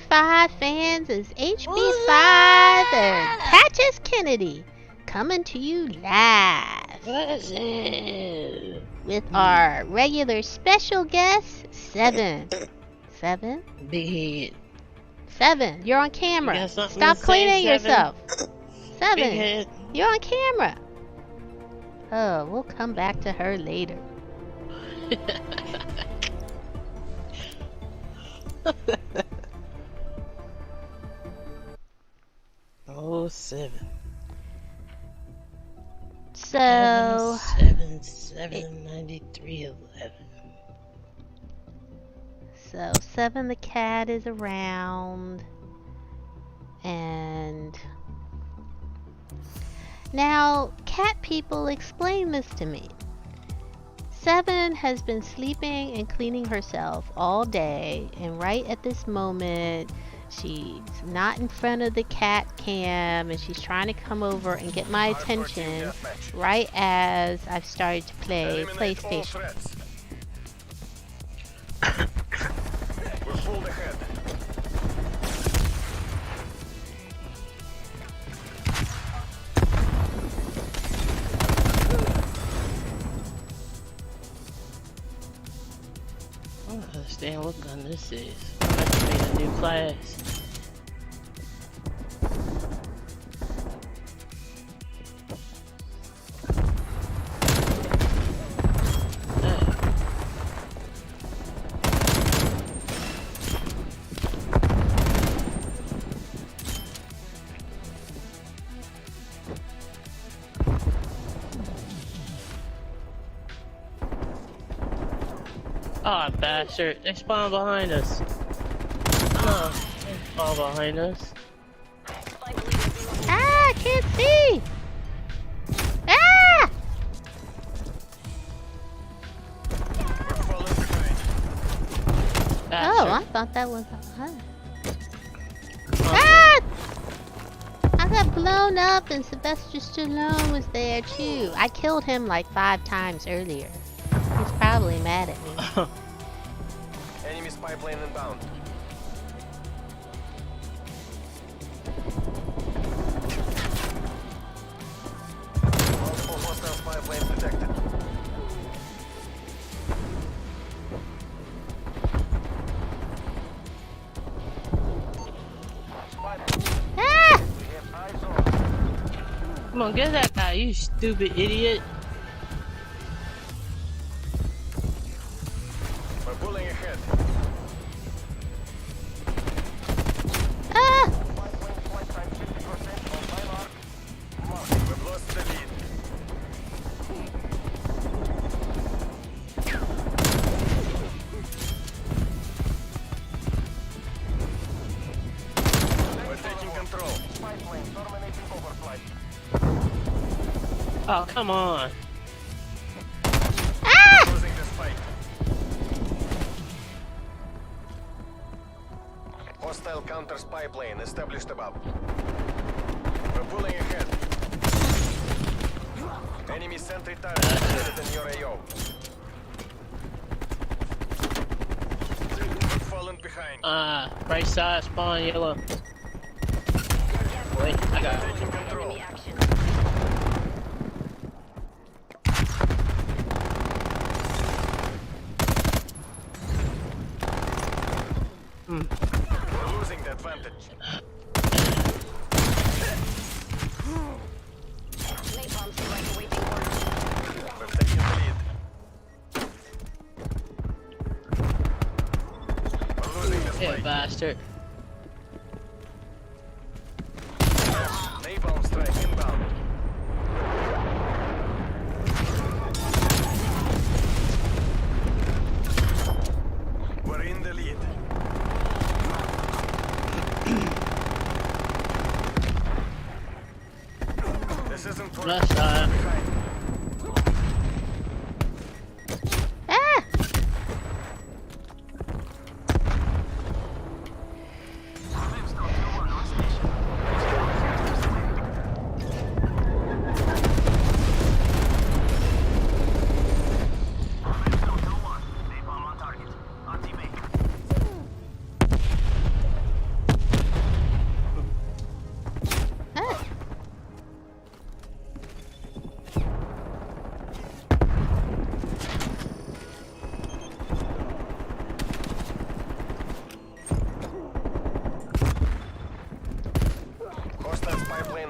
HB5 fans, is HB5 and Patches Kennedy coming to you live with our regular special guest, Seven. Seven? Big head. Seven, you're on camera. You got something Stop to say, cleaning Seven? yourself. Big Seven, head. you're on camera. Oh, we'll come back to her later. Oh, 7. So, 93 11. So Seven the cat is around, and now cat people, explain this to me. Seven has been sleeping and cleaning herself all day, and right at this moment she's not in front of the cat cam, and she's trying to come over and get my attention right as I've started to play PlayStation. We're full ahead. I don't understand what gun this is. I have to make a new class. Ah, bastard. They spawned behind us. No, they spawned behind us. Ah, I can't see! Ah! Oh, I thought that was a hunt. Ah! I got blown up and Sylvester Stallone was there too. I killed him like 5 times earlier. He's probably mad at me. Enemy spy plane inbound. Multiple hostile spy planes detected. Ah! We have eyes on. Come on, get that guy, you stupid idiot. We're pulling ahead. Ah! Spy plane flight time 50% on my mark. Mark. We've lost the lead. We're taking control. Spy plane terminating overflight. Oh, come on. Ah! Losing this fight. Hostile counter spy plane established above. We're pulling ahead. Enemy sentry turret located in your AO. We've fallen behind. Right side, spawn yellow. Wait, I got it. Taking control. We're losing the advantage. We've taken the lead. We're losing this Yeah, fight. bastard. Napalm strike inbound. We're in the lead. This isn't working. Left side. Behind. Ah!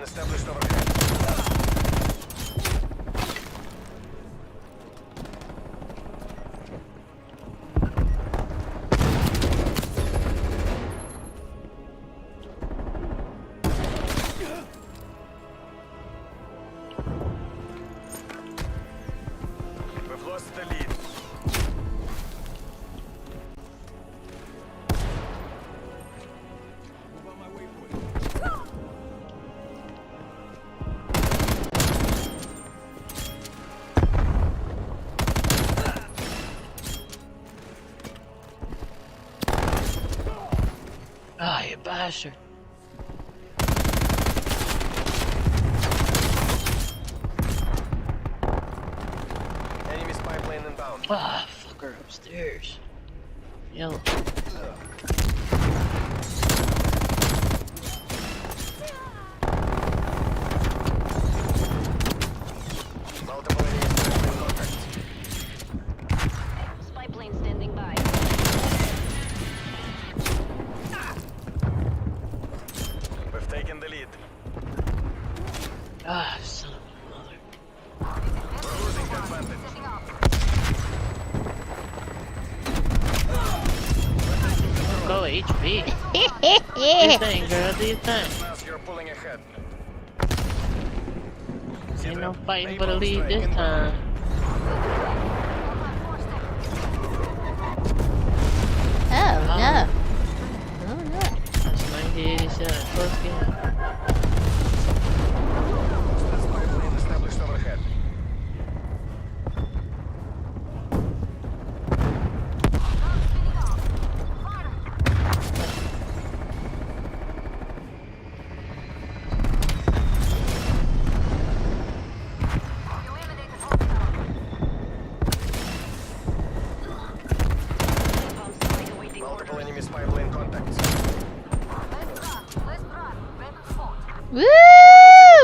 established overhead. We've lost the lead. Ah, you bastard. Enemy spy plane inbound. Ah, fucker upstairs. Yellow. Multiple enemy spy plane contacts. Spy plane standing by. We've taken the lead. Ah, son of a mother. We're losing the advantage. Go HP. Do you think, girl? Do you think? Now you're pulling ahead. Ain't no fighting for the lead this time. Oh no. Oh no. That's 1987. First game. Spy plane established overhead. Multiple enemy spy plane contacts. Woo!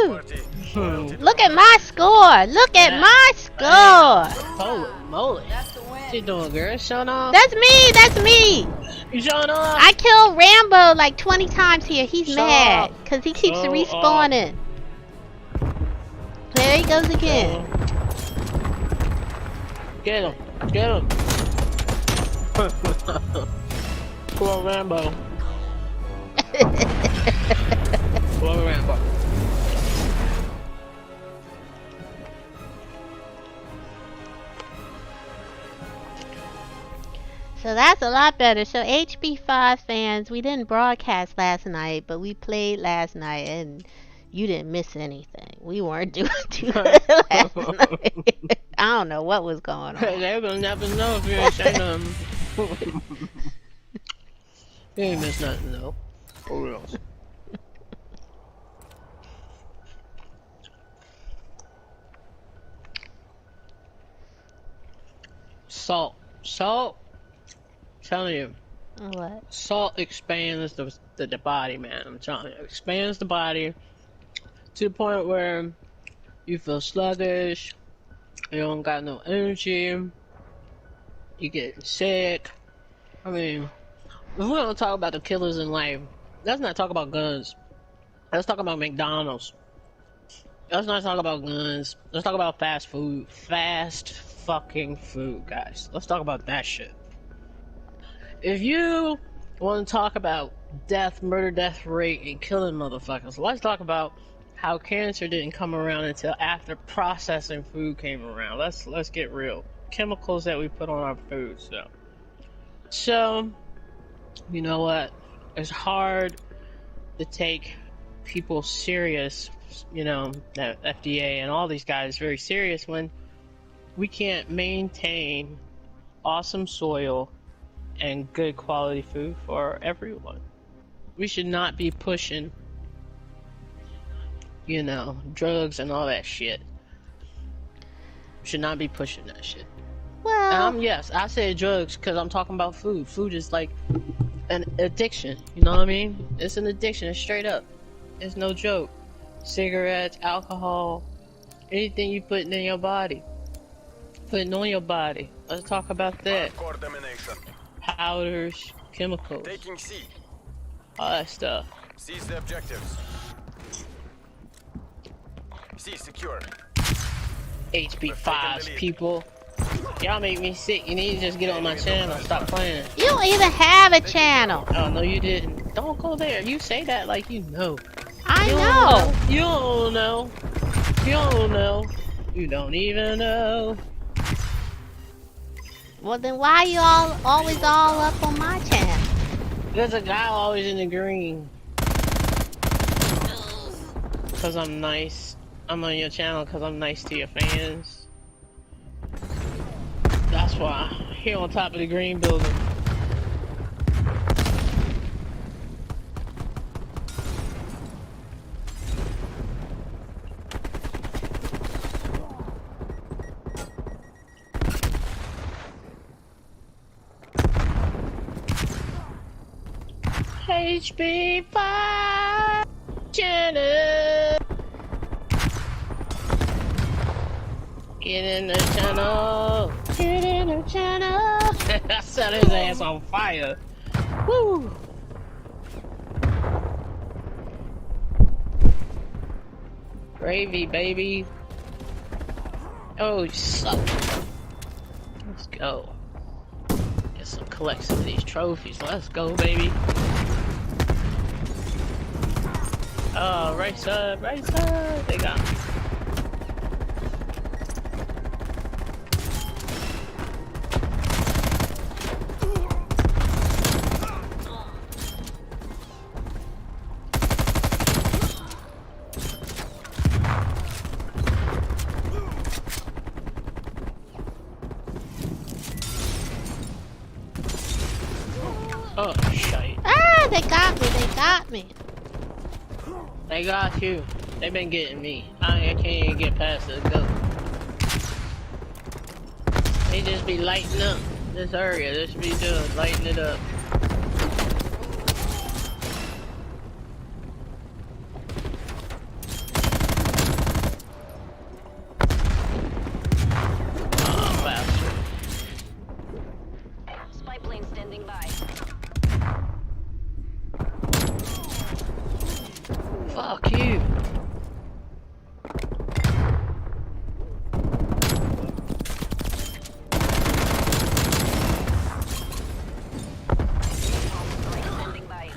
Party. Look at my score. Look at my score. Holy moly. What you doing, girl? Showing off? That's me. That's me. You showing off? I killed Rambo like 20 times here. He's Show mad off. because he keeps Show respawning. There he goes again. Get him. Get him. Poor Rambo. Poor Rambo. So that's a lot better. So HB5 fans, we didn't broadcast last night, but we played last night and you didn't miss anything. We weren't doing too good last night. I don't know what was going on. They're gonna never know if you ain't saying nothing. You ain't miss nothing though. For real. Salt. Salt. Telling you. What? Salt expands the body, man. I'm telling you. It expands the body to the point where you feel sluggish, you don't got no energy, you get sick. I mean, if we're gonna talk about the killers in life, let's not talk about guns. Let's talk about McDonald's. Let's not talk about guns. Let's talk about fast food. Fast fucking food, guys. Let's talk about that shit. If you want to talk about murder, death rate, and killing motherfuckers, let's talk about how cancer didn't come around until after processing food came around. Let's get real. Chemicals that we put on our food. So you know what? It's hard to take people serious. You know, the FDA and all these guys very serious when we can't maintain awesome soil and good quality food for everyone. We should not be pushing, you know, drugs and all that shit. We should not be pushing that shit. Well, Yes, I said drugs because I'm talking about food. Food is like an addiction, you know what I mean? It's an addiction, it's straight up. It's no joke. Cigarettes, alcohol, anything you putting in your body. Putting on your body. Let's talk about that. Hardcore domination. Powders, chemicals, Taking C. all that stuff. Seize the objectives. C secure. HB5s, people. Y'all make me sick. You need to just get on my channel. Stop playing. You don't even have a channel. Oh, no, you didn't. Don't go there. You say that like you know. I You know. don't know. You don't know. You don't know. You don't even know. Well, then why you always all up on my channel? There's a guy always in the green. Cause I'm nice. I'm on your channel cause I'm nice to your fans. That's why. Here on top of the green building. HB5 channel. Get in the channel. Get in the channel. I set his ass on fire. Woo. Gravy, baby. Oh, you suck. Let's go. Get some collect some of these trophies. Let's go, baby. Oh, right side, right side. They got me. Oh, shite. Ah, they got me. They got me. They got you. They been getting me. I can't even get past the goat. They just be lighting up this area. This be doing, lighting it up. Oh, bastard. Spy plane standing by. Fuck you. Standing by.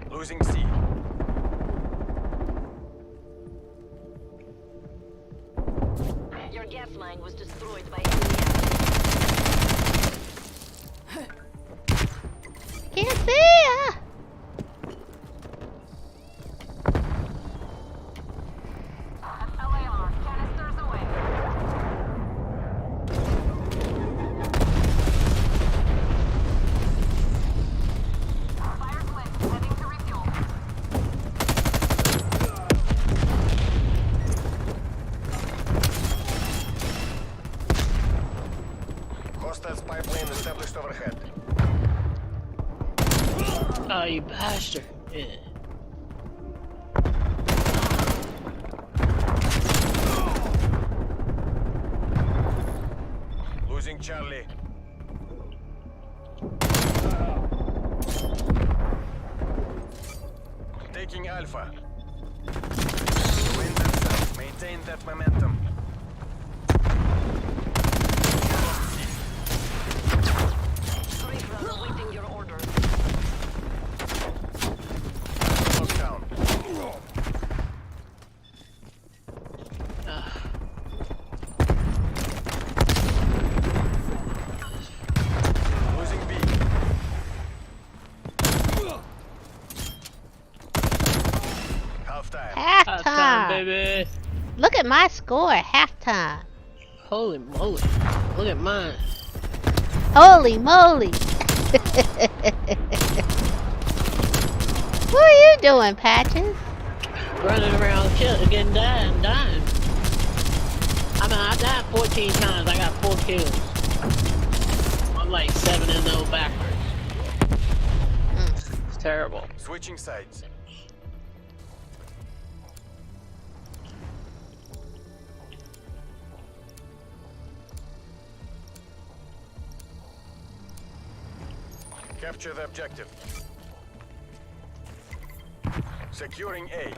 Losing C. Your gas line was destroyed by Can't see ya. LAR. Canisters away. Fire clip. Heading to refuel. Hostile spy plane established overhead. Oh, you bastard. Yeah. Losing Charlie. Taking Alpha. Win that self. Maintain that momentum. Break run awaiting your orders. Lockdown. Losing B. Halftime. Halftime, Halftime. baby. Look at my score at halftime. Holy moly. Look at mine. Holy moly. What are you doing, Patches? Running around getting dying. I mean, I died 14 times. I got 4 kills. I'm like 7-0 backwards. It's terrible. Switching sides. Capture the objective. Securing A.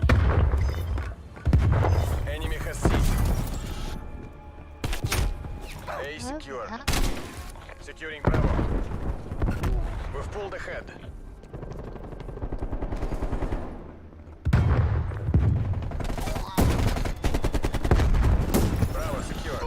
Enemy has C. A secure. Securing Bravo. We've pulled ahead. Bravo secure.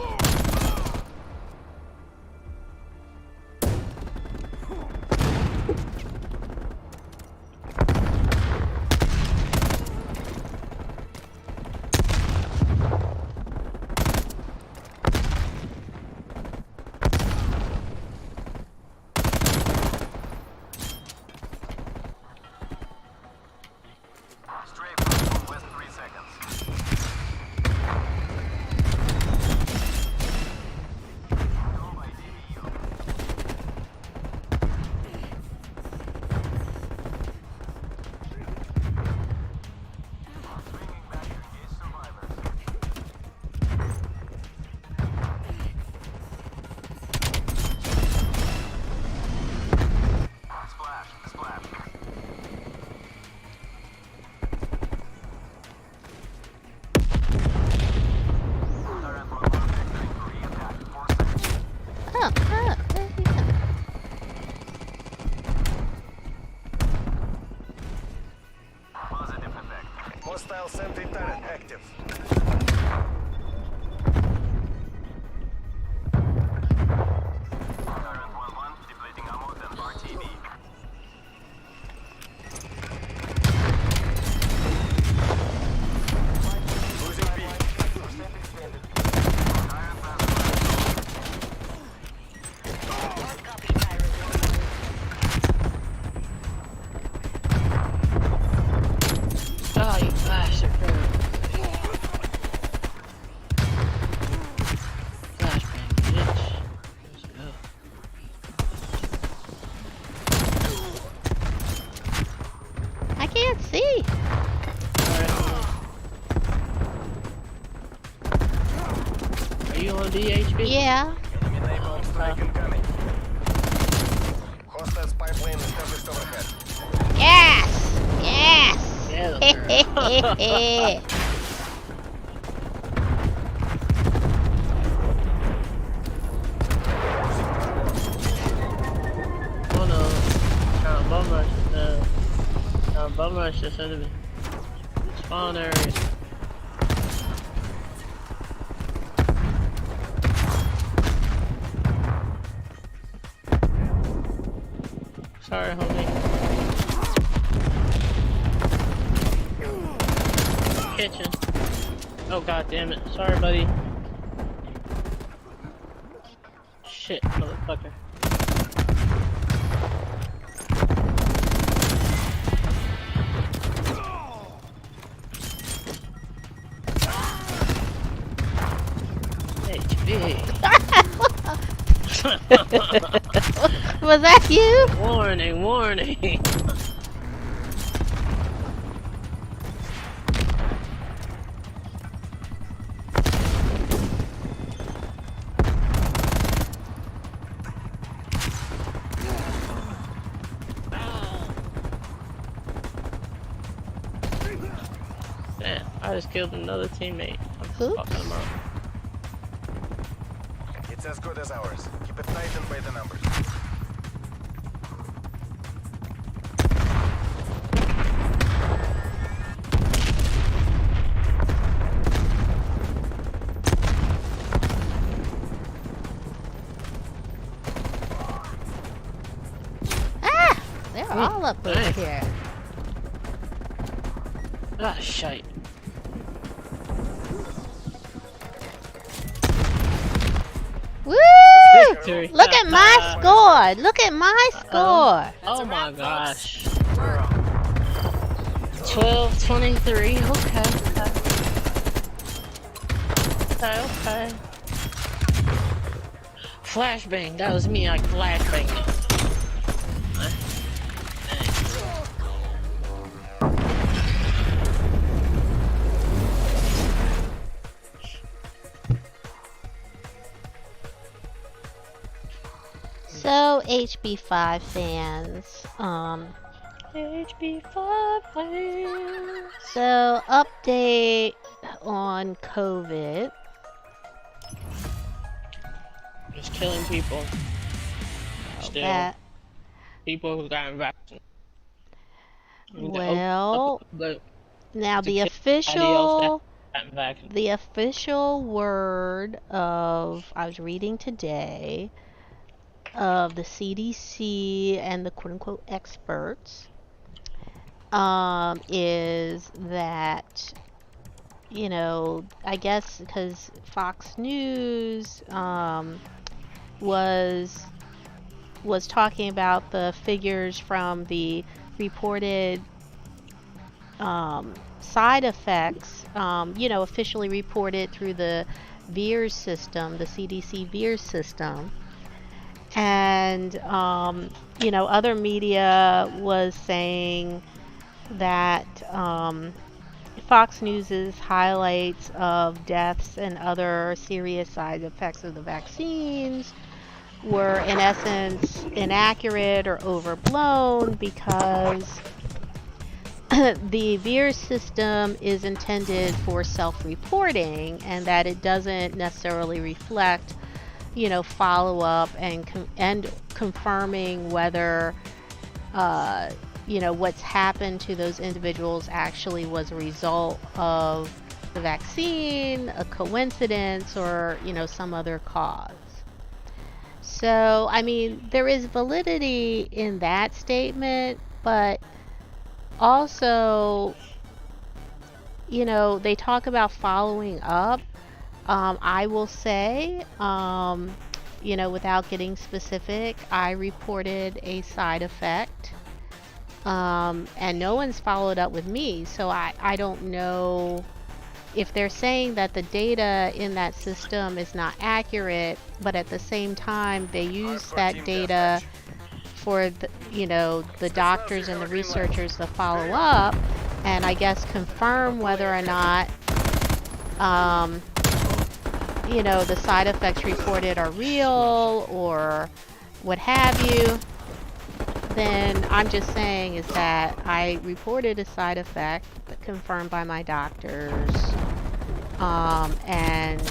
West 3 seconds. Oh, there you go. Positive effect. Hostile sentry turret active. Current 1-1, depleting ammo and RTB. Losing B. Hard copy, Pirate 1-1. Oh, you bastard, bro. Flashbang, bitch. Let's go. I can't see. Are you on DHB? Yeah. Enemy napalm strike incoming. Hostile spy plane established overhead. Yes. Yes. Yeah, oh no. Bum rush. Bum rush this enemy. Spawn area. Sorry, homie. Kitchen. Oh god damn it. Sorry, buddy. Shit, motherfucker. HB. Was that you? Warning, warning. Damn, I just killed another teammate. I'm Oops. fucking him up. It's as good as ours. Keep it tight and by the numbers. Ah! They're all up over nice. here. Ah, shite. Woo! Victory. Look at my score. Look at my score. Oh my gosh. 12-23. Okay. Okay. Flashbang. That was me. I flashbanged it. So HB5 fans, HB5 fans. so update on COVID. It's killing people. Still, That people who got vaccinated. well, But now to kill everybody else that got vaccinated. the official word of I was reading today of the CDC and the quote unquote experts is that, you know, I guess because Fox News was talking about the figures from the reported side effects, you know, officially reported through the VIIRS system, the CDC VIIRS system. And, you know, other media was saying that Fox News's highlights of deaths and other serious side effects of the vaccines were in essence inaccurate or overblown because the VIIRS system is intended for self-reporting and that it doesn't necessarily reflect, you know, follow-up and confirming whether you know, what's happened to those individuals actually was a result of the vaccine, a coincidence, or, you know, some other cause. So, I mean, there is validity in that statement, but also, you know, they talk about following up. I will say, you know, without getting specific, I reported a side effect. And no one's followed up with me, so I don't know if they're saying that the data in that system is not accurate, but at the same time they use that data for the, you know, the doctors and the researchers to follow up and I guess confirm whether or not you know, the side effects reported are real or what have you. Then I'm just saying is that I reported a side effect confirmed by my doctors, and,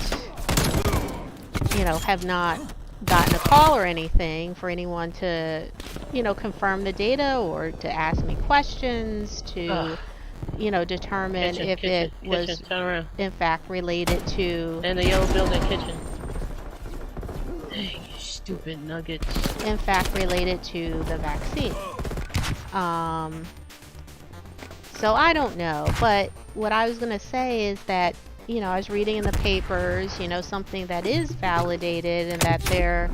you know, have not gotten a call or anything for anyone to, you know, confirm the data or to ask me questions to, you know, determine if it was in fact related to... In the yellow building kitchen. Dang. Stupid nuggets. In fact, related to the vaccine. So I don't know, but what I was gonna say is that, you know, I was reading in the papers, you know, something that is validated and that they're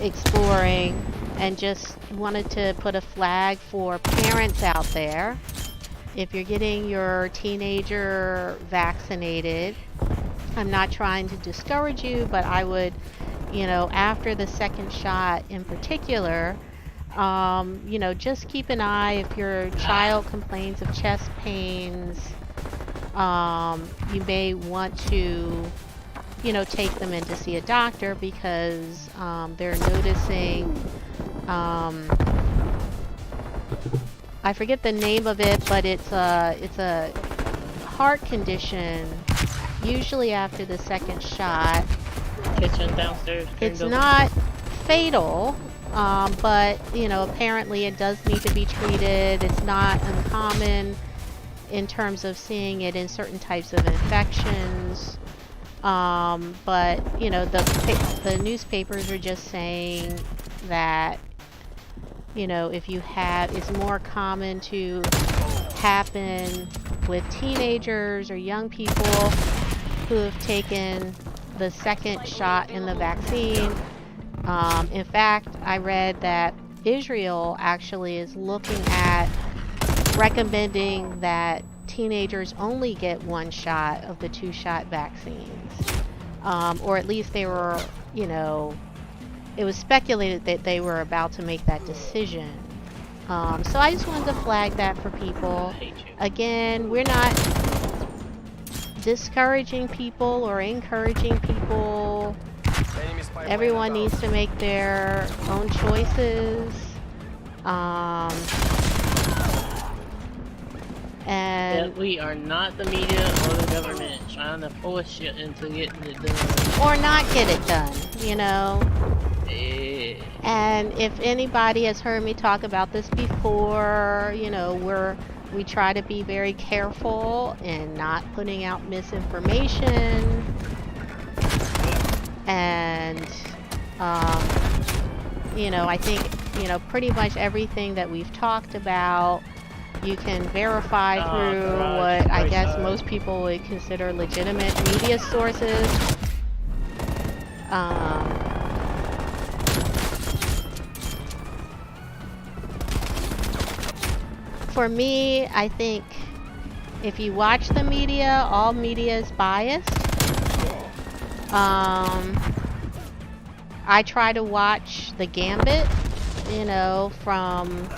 exploring, and just wanted to put a flag for parents out there. If you're getting your teenager vaccinated, I'm not trying to discourage you, but I would, you know, after the second shot in particular, you know, just keep an eye if your child complains of chest pains. You may want to, you know, take them in to see a doctor because they're noticing, I forget the name of it, but it's a heart condition, usually after the second shot. Kitchen downstairs. It's not fatal, but, you know, apparently it does need to be treated. It's not uncommon in terms of seeing it in certain types of infections. But, you know, the newspapers are just saying that, you know, if you have, it's more common to happen with teenagers or young people who have taken the second shot in the vaccine. In fact, I read that Israel actually is looking at recommending that teenagers only get one shot of the 2-shot vaccines. Or at least they were, you know, it was speculated that they were about to make that decision. So I just wanted to flag that for people. Again, we're not discouraging people or encouraging people everyone needs to make their own choices. And That we are not the media or the government trying to force you into getting it done. or not get it done, you know. Yeah. And if anybody has heard me talk about this before, you know, we try to be very careful in not putting out misinformation. And you know, I think, you know, pretty much everything that we've talked about, you can verify through what I guess most people would consider legitimate media sources. For me, I think if you watch the media, all media is biased. I try to watch the gambit, you know, from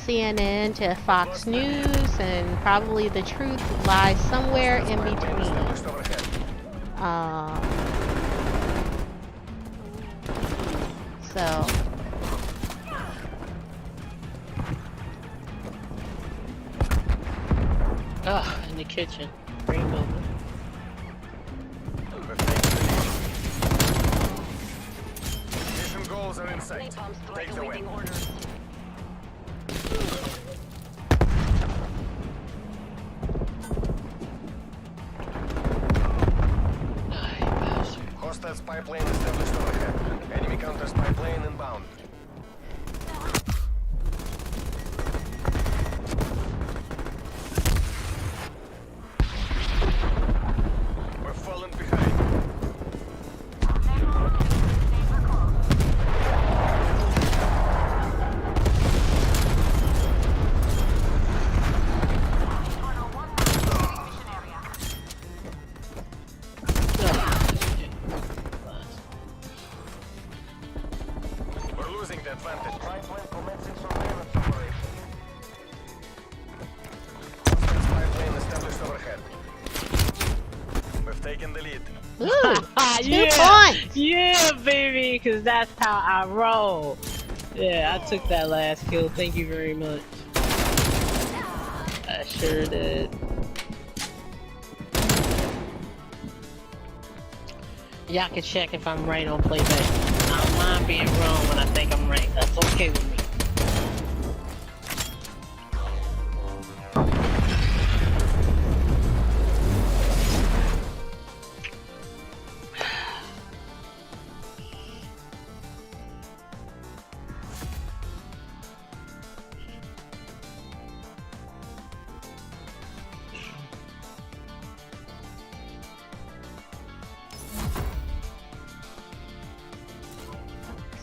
CNN to Fox News, and probably the truth lies somewhere in between. So in the kitchen. Bring him over. Mission goals are in sight. Napalm strike Take the awaiting win. orders. Hostile spy plane established overhead. Enemy counter spy plane inbound. We're falling behind. We're losing the advantage. Spy plane commencing surveillance operation. Hostile spy plane established overhead. We've taken the lead. ooh, 2 Yeah! points. Yeah, baby, because that's how I roll. Yeah, I took that last kill. Thank you very much. I sure did. Y'all can check if I'm right on playback. I don't mind being wrong when I think I'm right. That's okay with me.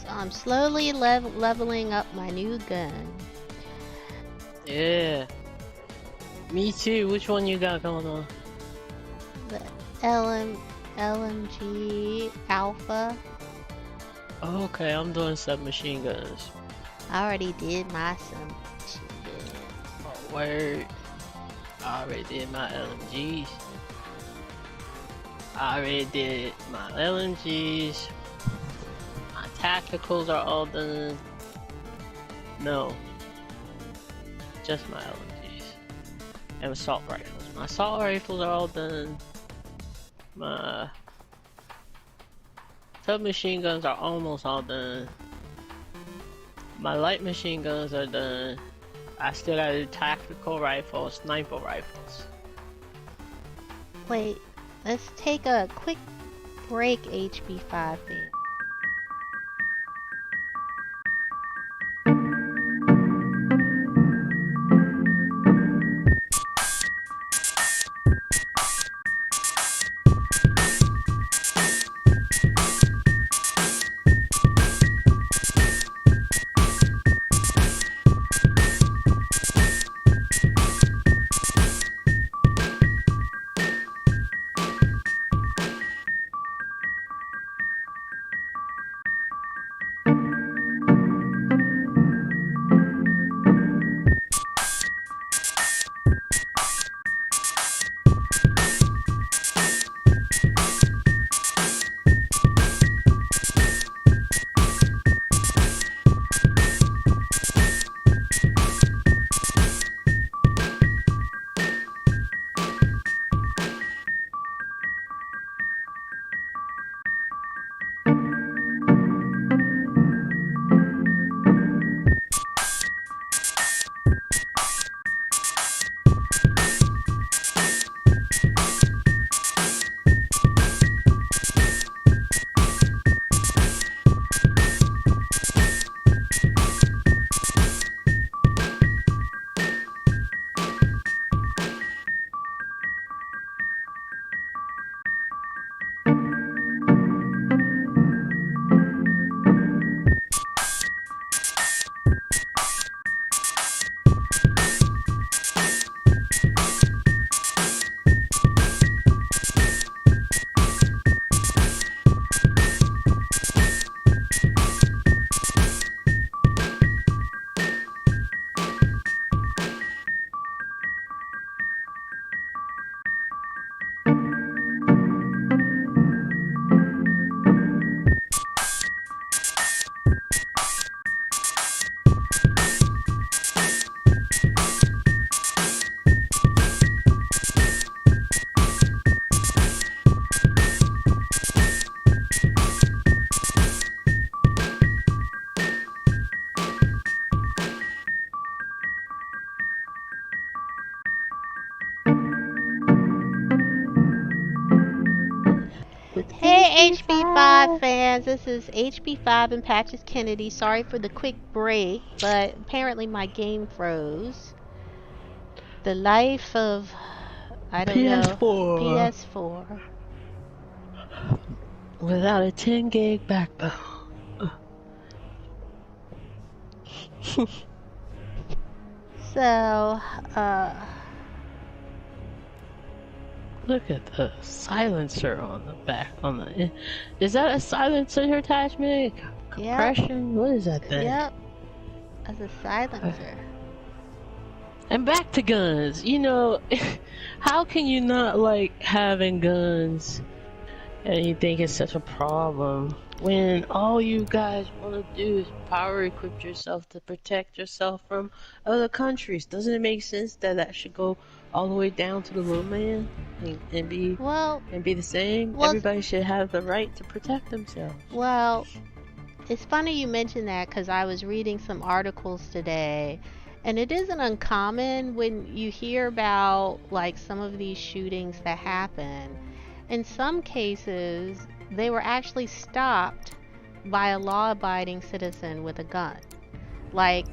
So I'm slowly leveling up my new gun. Yeah. Me too. Which one you got going on? The LMG Alpha. Okay, I'm doing submachine guns. I already did my submachine gun. Oh, word. I already did my LMGs. I already did my LMGs. My tacticals are all done. No. Just my LMGs. And assault rifles. My assault rifles are all done. My submachine guns are almost all done. My light machine guns are done. I still gotta do tactical rifles, sniper rifles. Wait, let's take a quick break, HB5 Gaming. HB5 fans, this is HB5 and Patches Kennedy. Sorry for the quick break, but apparently my game froze. The life of, I don't know, PS4. Without a 10 gig backbone. So, Look at the silencer on the back. Is that a silencer attachment? Compression? What is that thing? Yep. As a silencer. And back to guns. You know, how can you not like having guns and you think it's such a problem when all you guys want to do is power equip yourself to protect yourself from other countries? Doesn't it make sense that that should go all the way down to the little man and be the same? Well, everybody should have the right to protect themselves. Well, it's funny you mention that because I was reading some articles today, and it isn't uncommon when you hear about like some of these shootings that happen. In some cases, they were actually stopped by a law-abiding citizen with a gun. But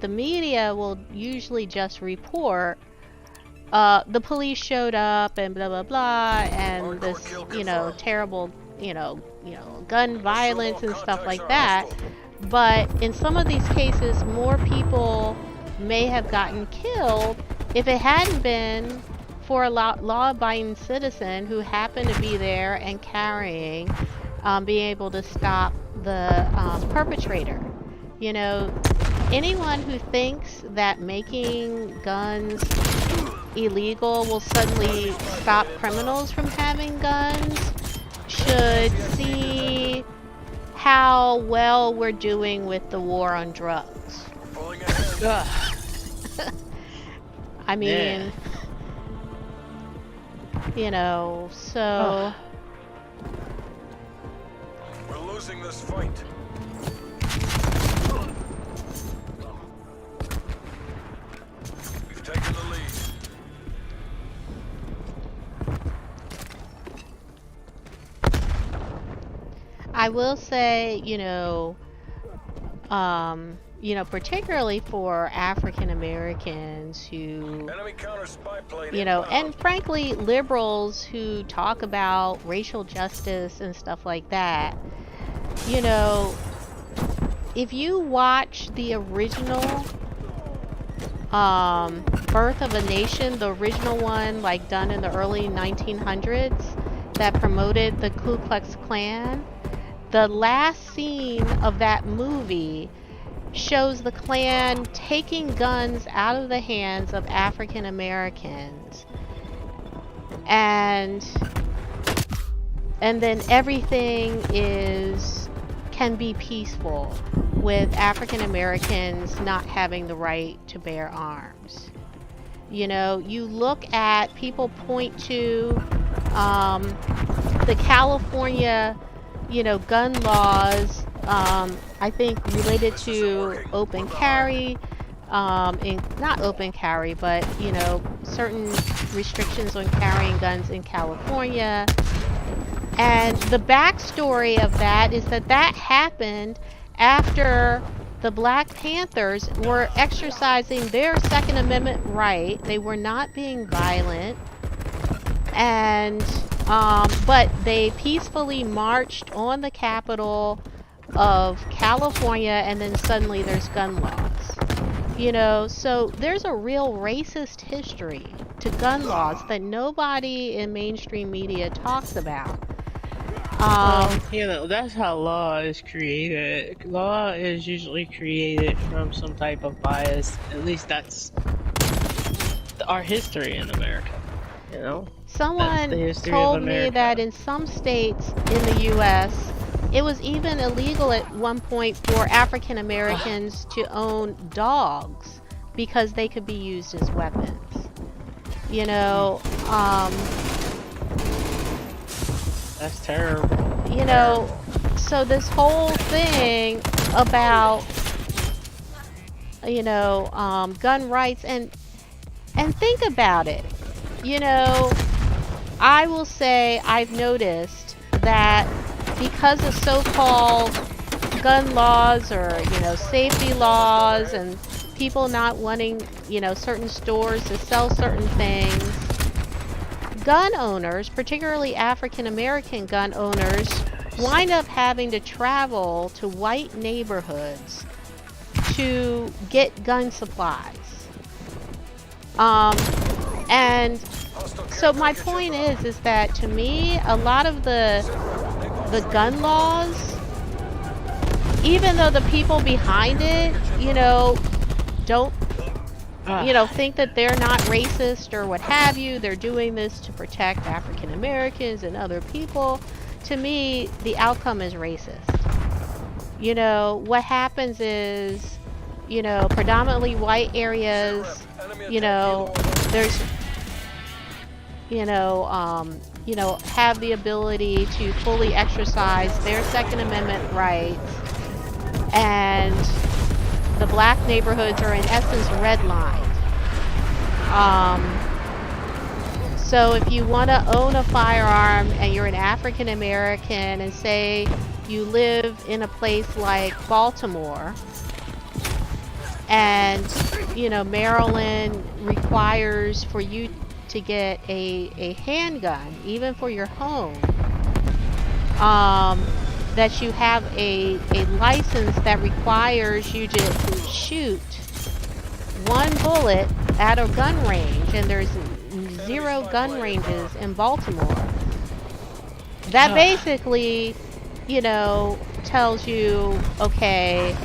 the media will usually just report the police showed up and blah blah blah, and this terrible gun violence and stuff like that. But in some of these cases, more people may have gotten killed if it hadn't been for a law-abiding citizen who happened to be there and carrying, being able to stop the perpetrator. You know, anyone who thinks that making guns illegal will suddenly stop criminals from having guns should see how well we're doing with the war on drugs. I mean, so... We're losing this fight. We've taken the lead. I will say, particularly for African Americans who, and frankly, liberals who talk about racial justice and stuff like that, if you watch the original Birth of a Nation, the original one, like done in the early 1900s, that promoted the Ku Klux Klan, the last scene of that movie shows the Klan taking guns out of the hands of African Americans, and then everything can be peaceful with African Americans not having the right to bear arms. You look at, people point to the California gun laws, I think related to open carry, not open carry, but, certain restrictions on carrying guns in California. And the backstory of that is that happened after the Black Panthers were exercising their Second Amendment right. They were not being violent, and but they peacefully marched on the Capitol of California, and then suddenly there's gun laws. So there's a real racist history to gun laws that nobody in mainstream media talks about. That's how law is created. Law is usually created from some type of bias. At least that's our history in America, Someone told me that in some states in the U.S., it was even illegal at one point for African Americans to own dogs because they could be used as weapons. That's terrible. So this whole thing about, gun rights, and think about it. I will say I've noticed that because of so-called gun laws or, you know, safety laws and people not wanting, you know, certain stores to sell certain things, gun owners, particularly African American gun owners, wind up having to travel to white neighborhoods to get gun supplies. And so my point is that to me, a lot of the gun laws, even though the people behind it, you know, don't, you know, think that they're not racist or what have you, they're doing this to protect African Americans and other people. To me, the outcome is racist. You know, what happens is, you know, predominantly white areas, you know, there's, you know, have the ability to fully exercise their Second Amendment rights, and the black neighborhoods are in essence redlined. So if you want to own a firearm and you're an African American and say you live in a place like Baltimore, and, you know, Maryland requires for you to get a handgun, even for your home, that you have a license that requires you to shoot one bullet at a gun range, and there's 0 gun ranges in Baltimore. That basically, you know, tells you, okay,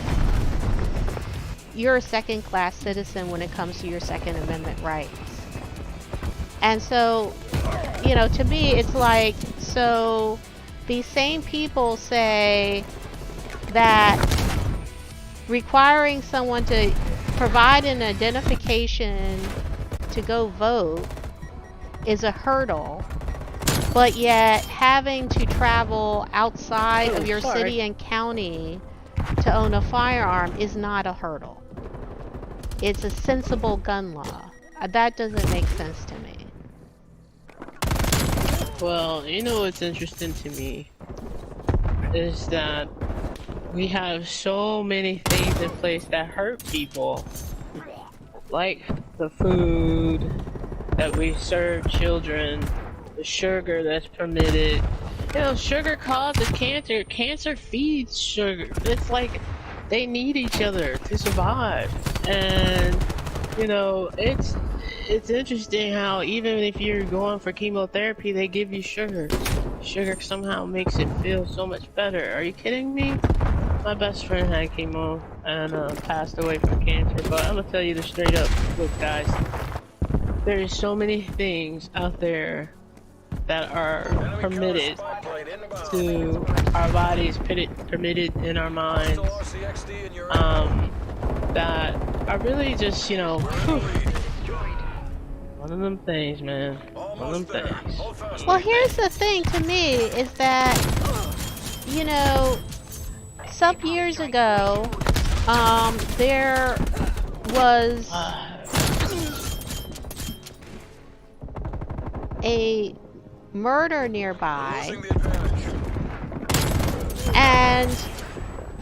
you're a second-class citizen when it comes to your Second Amendment rights. And so, you know, to me, it's like, so these same people say that requiring someone to provide an identification to go vote is a hurdle, but yet having to travel outside of your city and county to own a firearm is not a hurdle. It's a sensible gun law. That doesn't make sense to me. Well, you know what's interesting to me is that we have so many things in place that hurt people, like the food that we serve children, the sugar that's permitted. You know, sugar causes cancer. Cancer feeds sugar. It's like they need each other to survive. And, you know, it's interesting how even if you're going for chemotherapy, they give you sugar. Sugar somehow makes it feel so much better. Are you kidding me? My best friend had chemo and passed away from cancer, but I'm gonna tell you the straight up, look guys, there is so many things out there that are permitted to our bodies, permitted in our minds, that are really just, you know, one of them things, man. One of them things. Well, here's the thing to me is that, you know, some years ago, there was a murder nearby, and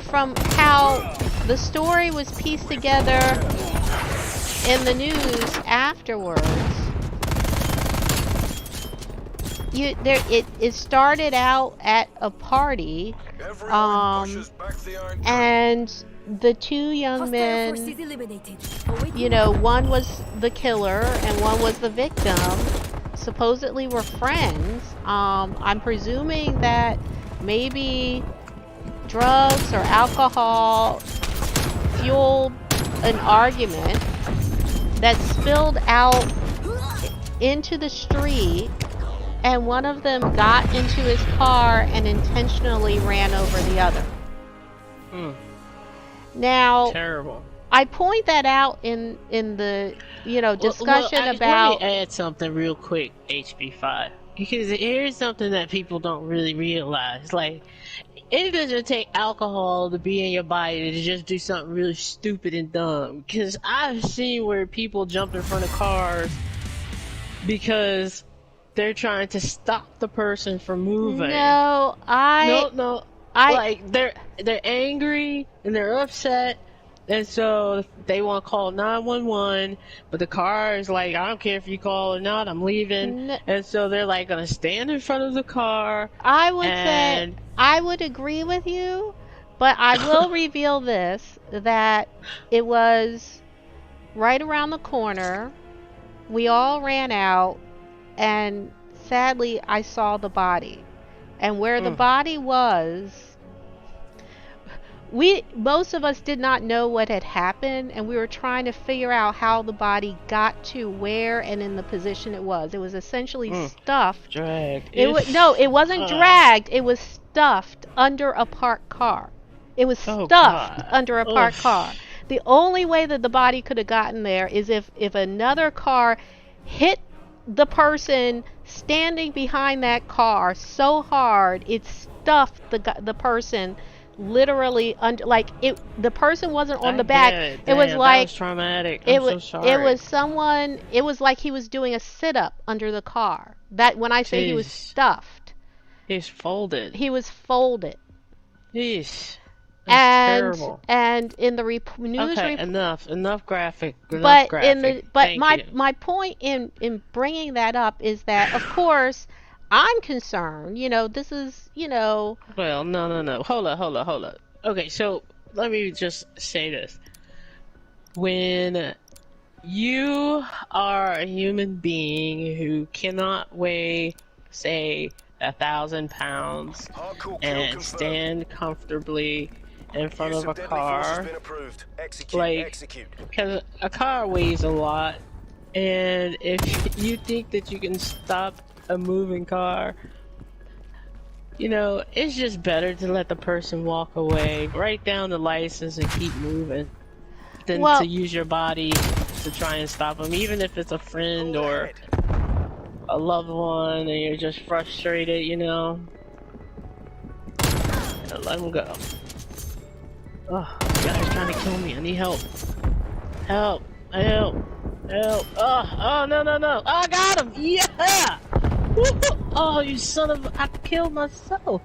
from how the story was pieced together in the news afterwards, it started out at a party, and the 2 young men, you know, one was the killer and one was the victim, supposedly were friends. I'm presuming that maybe drugs or alcohol fueled an argument that spilled out into the street, and one of them got into his car and intentionally ran over the other. Now, terrible. I point that out in the, you know, discussion about. Let me add something real quick, HB5, because here's something that people don't really realize. Like, it doesn't take alcohol to be in your body to just do something really stupid and dumb. Because I've seen where people jump in front of cars because they're trying to stop the person from moving. No, No. Like they're angry and they're upset, and so they want to call 911. But the car is like, I don't care if you call or not, I'm leaving. And so they're like gonna stand in front of the car. I would and... say I would agree with you, but I will reveal this, that it was right around the corner. We all ran out, and sadly I saw the body. And where the body was, most of us did not know what had happened, and we were trying to figure out how the body got to where and in the position it was. It was essentially stuffed. Dragged. It wasn't dragged. It was stuffed under a parked car. It was stuffed under a parked car. The only way that the body could have gotten there is if another car hit the person standing behind that car so hard it stuffed the person literally under, like the person wasn't on the back. It was like, that was traumatic. I'm so sorry. It was like he was doing a sit-up under the car. That when I say he was stuffed, he's folded. He was folded. Yeesh. That's terrible. And in the news report, enough graphic. But my point in bringing that up is that, of course, I'm concerned. This is, Well, no. Hold up. Okay, so let me just say this. When you are a human being who cannot weigh, say, 1,000 pounds and stand comfortably in front of a car, because a car weighs a lot, and if you think that you can stop a moving car, it's just better to let the person walk away, write down the license and keep moving, than to use your body to try and stop them, even if it's a friend or a loved one and you're just frustrated, let them go. Oh, this guy's trying to kill me. I need help. Help. Oh, no. Oh, I got him. Yeah. Oh, you son of I killed myself.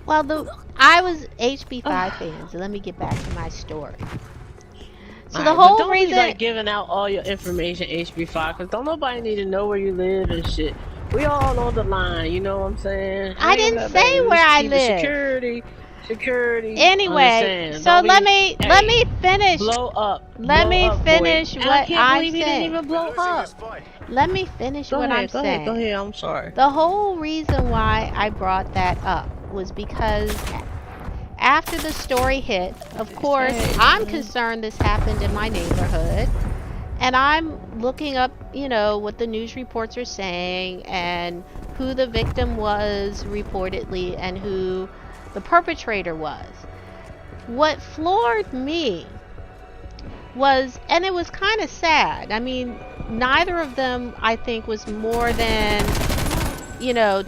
Well, I was HB5 fan, so let me get back to my story. So the whole reason, be like giving out all your information, HB5, because don't nobody need to know where you live and shit. We all on the line, you know what I'm saying? I didn't say where I live. Security. Anyway, so let me finish. Blow up. Let me finish what I'm saying. I can't believe he didn't even blow up. Let me finish what I'm saying. Go ahead. I'm sorry. The whole reason why I brought that up was because after the story hit, of course, I'm concerned this happened in my neighborhood. And I'm looking up, what the news reports are saying and who the victim was reportedly and who the perpetrator was. What floored me was, and it was kind of sad. I mean, neither of them, I think, was more than,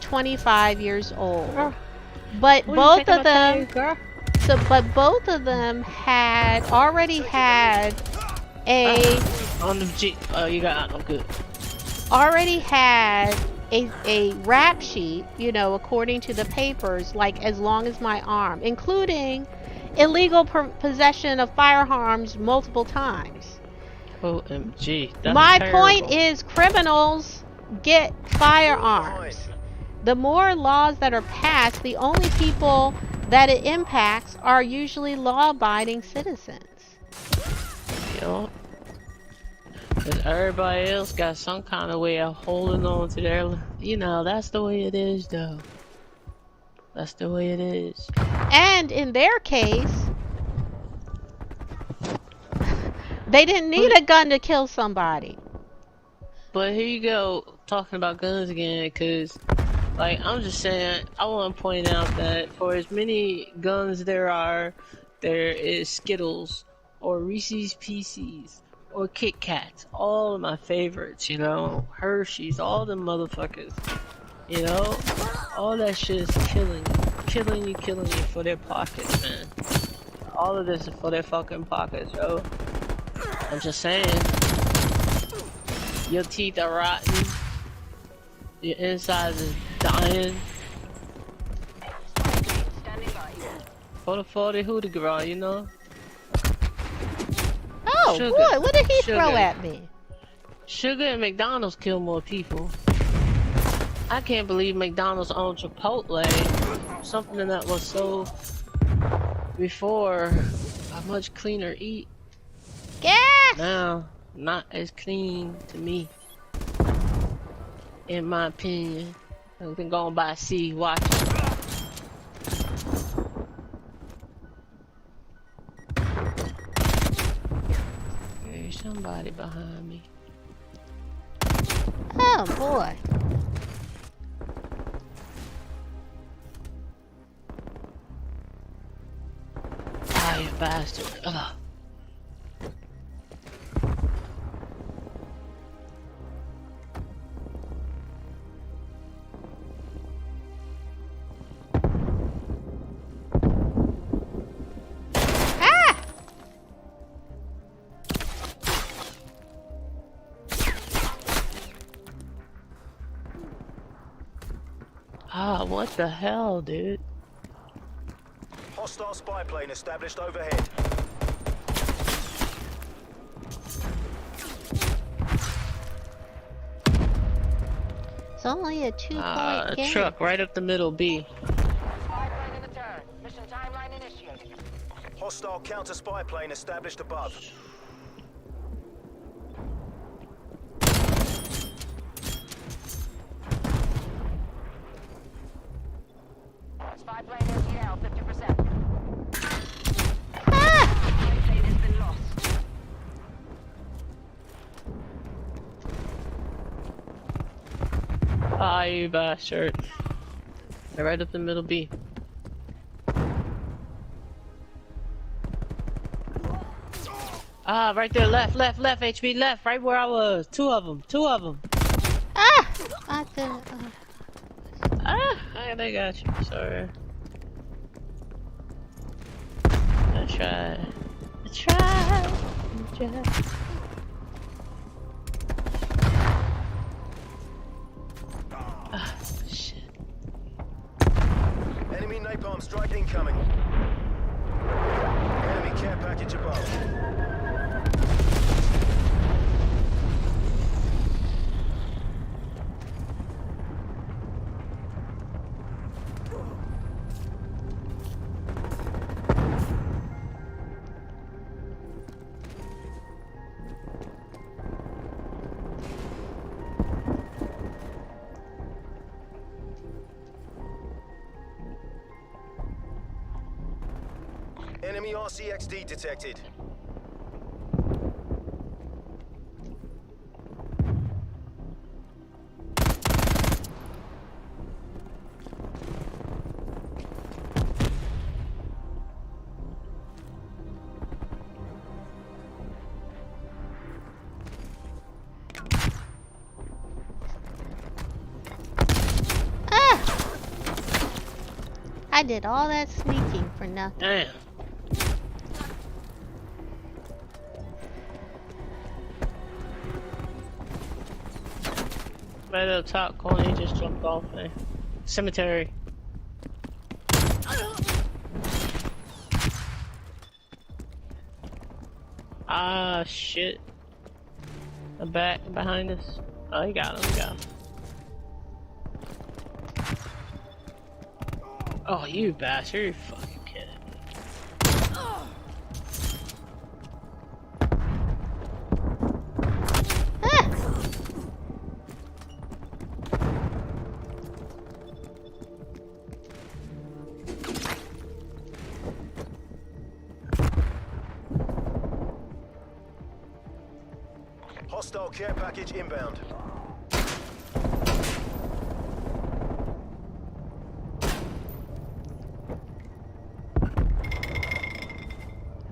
25 years old. But both of them, both of them had already had on the Jeep. Oh, you got I'm good. Already had a rap sheet, according to the papers, like as long as my arm, including illegal possession of firearms multiple times. OMG. That's my terrible. point is, criminals get firearms. The more laws that are passed, the only people that it impacts are usually law-abiding citizens. Because everybody else got some kind of way of holding on to their, that's the way it is, though. That's the way it is. And in their case, they didn't need a gun to kill somebody. But here you go, talking about guns again, because, I'm just saying, I want to point out that for as many guns there is Skittles, or Reese's Pieces, or Kit Kats, all of my favorites, Hershey's, all them motherfuckers, all that shit is killing you for their pockets, man. All of this is for their fucking pockets, yo. I'm just saying, your teeth are rotten, Your inside is dying. Standing by. For the 40 hootie girl, you know? Oh Sugar. boy, what did he throw Sugar. at me? Sugar and McDonald's kill more people. I can't believe McDonald's owned Chipotle. Something that was so before a much cleaner eat. Gas! Now, not as clean to me. In my opinion. I've been going by C, watching. There's somebody behind me. Oh boy. Ah, you bastard. Ugh. Ah! Ah, what the hell, dude? Hostile spy plane established overhead. It's only a 2-point game. Truck right up the middle, B. Spy plane in the turn. Mission timeline initiated. Hostile counter spy plane established above. Spy plane ATL 50%. Ah! Spy plane has been lost. Ah, you bastard. They're right up the middle, B. Ah, right there, left, HB, left, right where I was. Two of them. Ah! I didn't. Ah, they got you. Sorry. I tried. Ah, shit. Enemy napalm strike incoming. Enemy care package above. Enemy RCXD detected. Ah! I did all that sneaking for nothing. Damn. Right up top corner, he just jumped off there. Cemetery. Ah, shit. The back behind us. Oh, he got him, Oh, you bastard, you're fucking kidding me. Ah! Hostile care package inbound.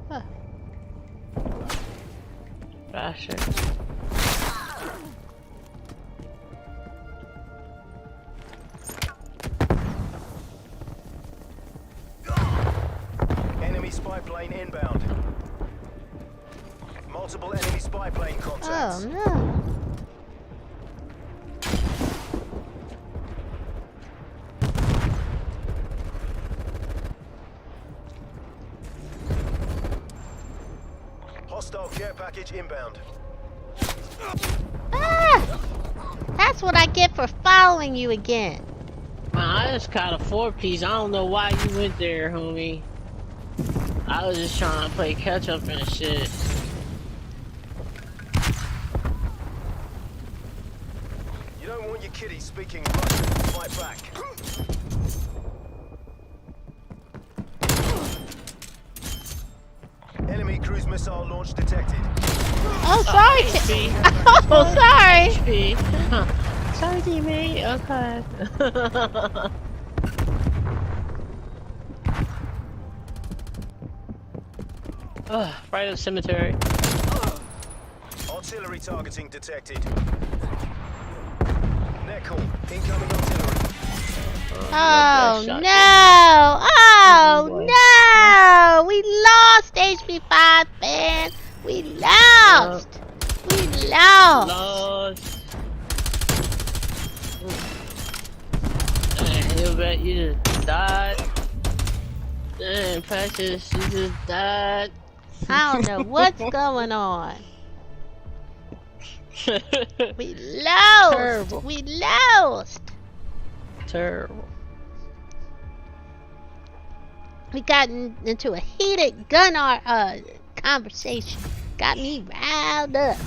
Huh. Bastard. Enemy spy plane inbound. Multiple enemy spy plane contacts. Oh no. Hostile care package inbound. Ah! That's what I get for following you again. Man, I just caught a 4-piece. I don't know why you went there, homie. I was just trying to play catch up and shit. You don't want your kiddies speaking Russian. Fight back. Enemy cruise missile launch detected. Oh, sorry. HP. Oh, sorry. HP. Huh. Sorry, teammate. Okay. Ugh, right at the cemetery. Artillery targeting detected. Neckle. Incoming artillery. Oh shot. no! Oh Boy. no! We lost HB5, man. We lost. We lost. Lost. Dang, you bet you just died. Dang, Precious, you just died. I don't know what's going on. We lost. Terrible. We lost. Terrible. We got into a heated conversation. Got me riled up.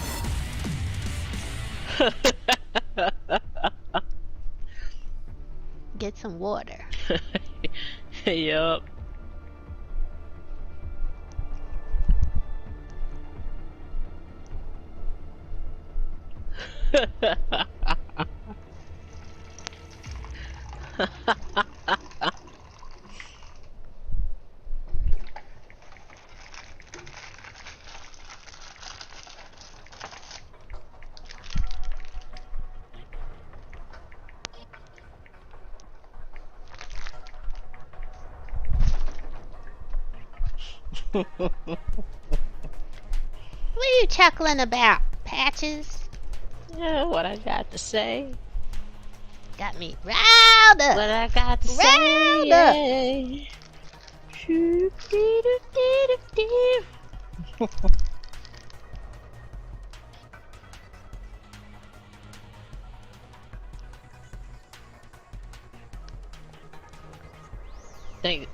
Get some water. Yup. What are you chuckling about, Patches? Yeah, what I got to say. Got me riled up. What I got to Round say. Thank you.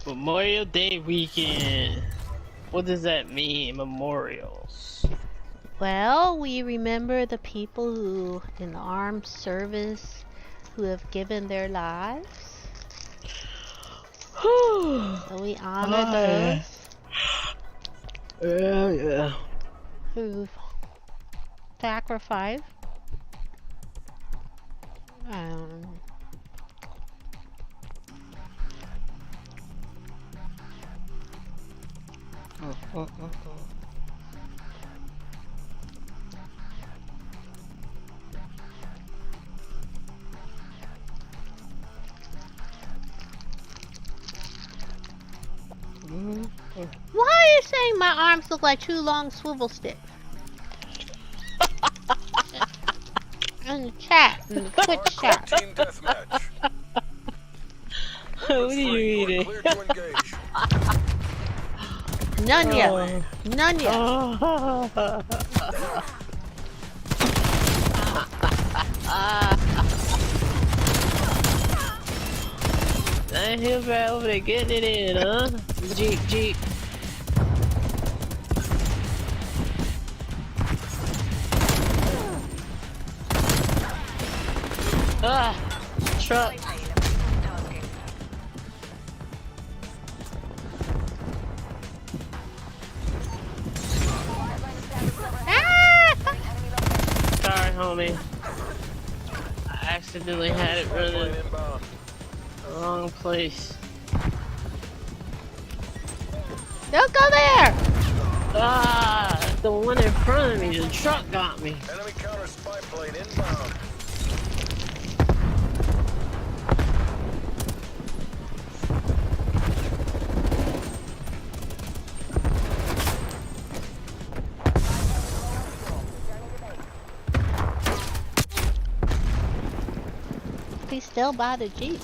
Memorial Day weekend. What does that mean, memorials? Well, we remember the people who, in the armed service, who have given their lives. So we honor those Yeah. who've sacrificed. Why are you saying my arms look like two long swivel sticks? In the chat, in the Twitch chat. Team deathmatch. What are you eating? Clear to engage. None yet. None yet. I hear right over there getting it in, huh? Jeep. Ah, truck. Sorry, homie. I accidentally had it running Inbound. the wrong place. Don't go there! Ah, the one in front of me, the truck got me. Enemy counter spy plane inbound. He's still by the Jeep.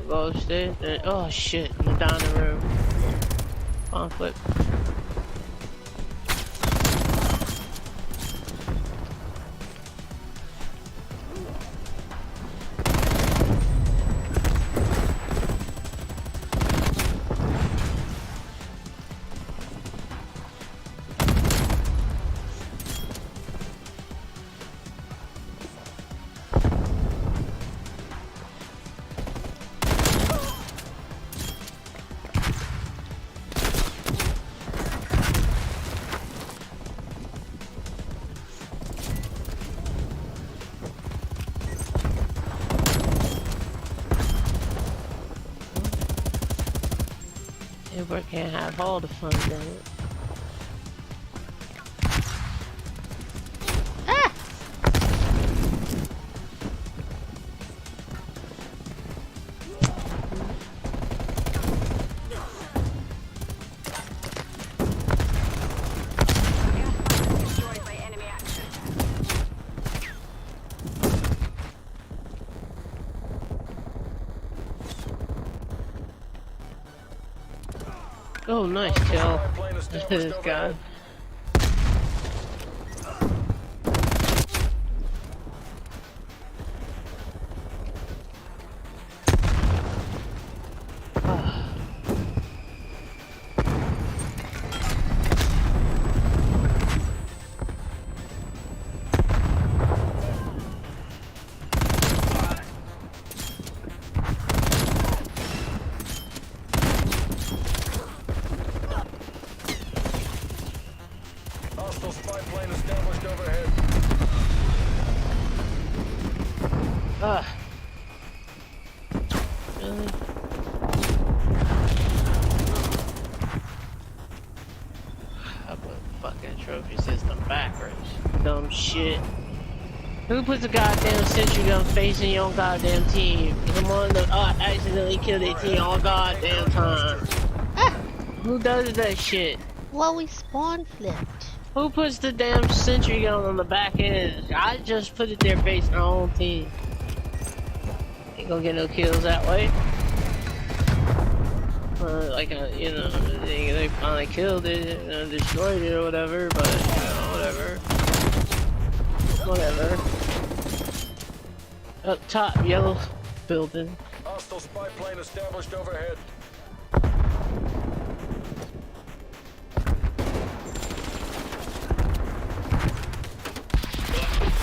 Go go upstairs. Oh shit, in the dining room. Conflict. Everybody can't have all the fun, damn it. Ah! Destroyed by enemy action. Oh, nice kill. Spy plane established This guy. overhead. Hostile spy plane established overhead. Ugh. Really? I put fucking trophy system backwards. Dumb shit. Who puts a goddamn sentry gun facing your goddamn team? I'm on the accidentally kill their team all goddamn time. Ah! Who does that shit? Well, we spawn flipped. Who puts the damn sentry gun on the back end? I just put it there facing our own team. Ain't gonna get no kills that way. You know, they finally killed it, destroyed it or whatever, but, you know, whatever. Whatever. Up top, yellow building. Hostile spy plane established overhead.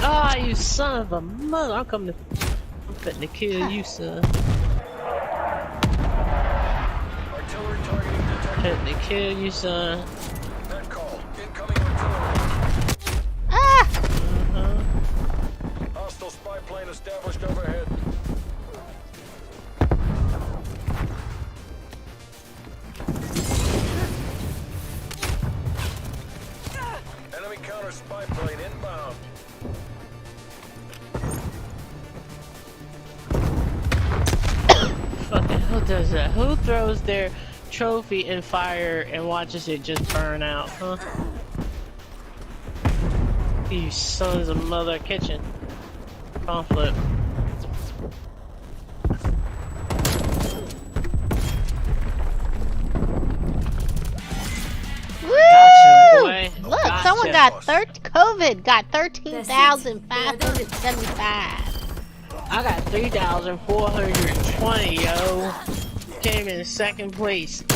Ah, you son of a mother! I'm fitting to kill you, son. Artillery targeting detected. Fitting to kill you, son. Net call. Incoming artillery. Ah! Hostile spy plane established overhead. Enemy counter spy plane inbound. Fucking who does that? Who throws their trophy in fire and watches it just burn out, huh? You sons of mother kitchen. Conflict. Woo! boy. Look, Gotcha. someone got COVID got 13,575. I got 3,420, yo. Came in second place. You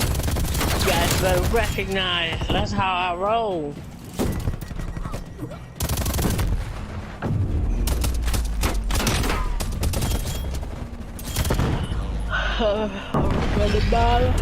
guys better recognize. That's how I roll. Running bottle.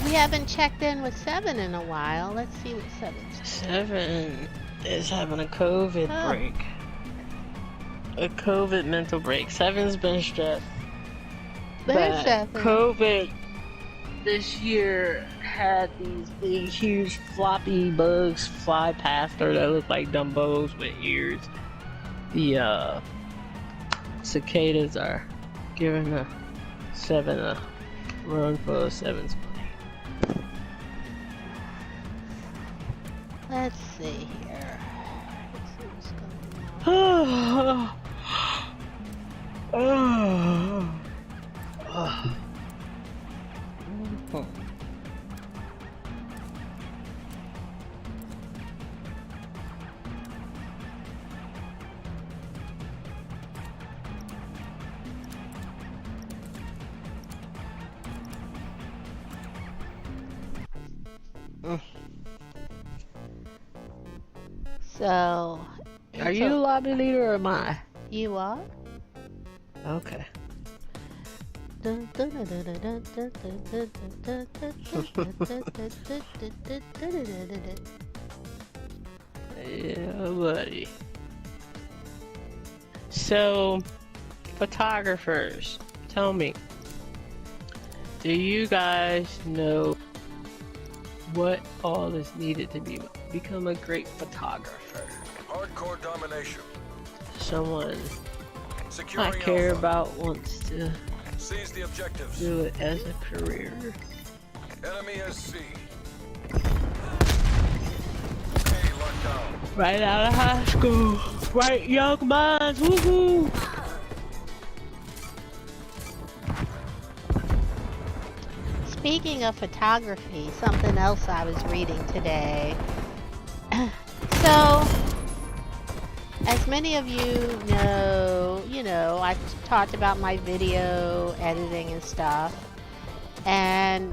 We haven't checked in with 7 in a while. Let's see what 7's doing. 7 is having a COVID Oh. break. a COVID mental break. Seven's been stressed. There's But 7. COVID this year had these big, huge, floppy bugs fly past her that look like Dumbos with ears. The cicadas are giving a 7 a run for 7's money. Let's see here. Let's see what's going on. So, Are you the lobby leader or am I? You are? Okay. Yeah, buddy. So, photographers, tell me, do you guys know what all is needed to become a great photographer? Hardcore domination. Someone I Securing care Alpha. about wants to Seize the objectives. do it as a career. Enemy has C. A locked down. Right out of high school, right, young minds, woohoo! Speaking of photography, something else I was reading today. So, as many of you know, I've talked about my video editing and stuff. And,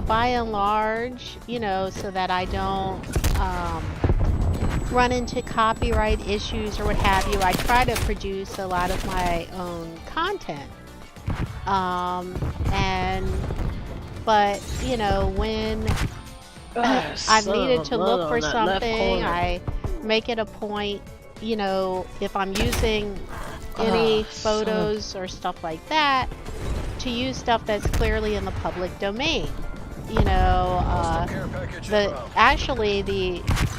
by and large, so that I don't run into copyright issues or what have you, I try to produce a lot of my own content. But, when I've needed to look for something, I make it a point, if I'm using any photos or stuff like that, to use stuff that's clearly in the public domain. Care package inbound.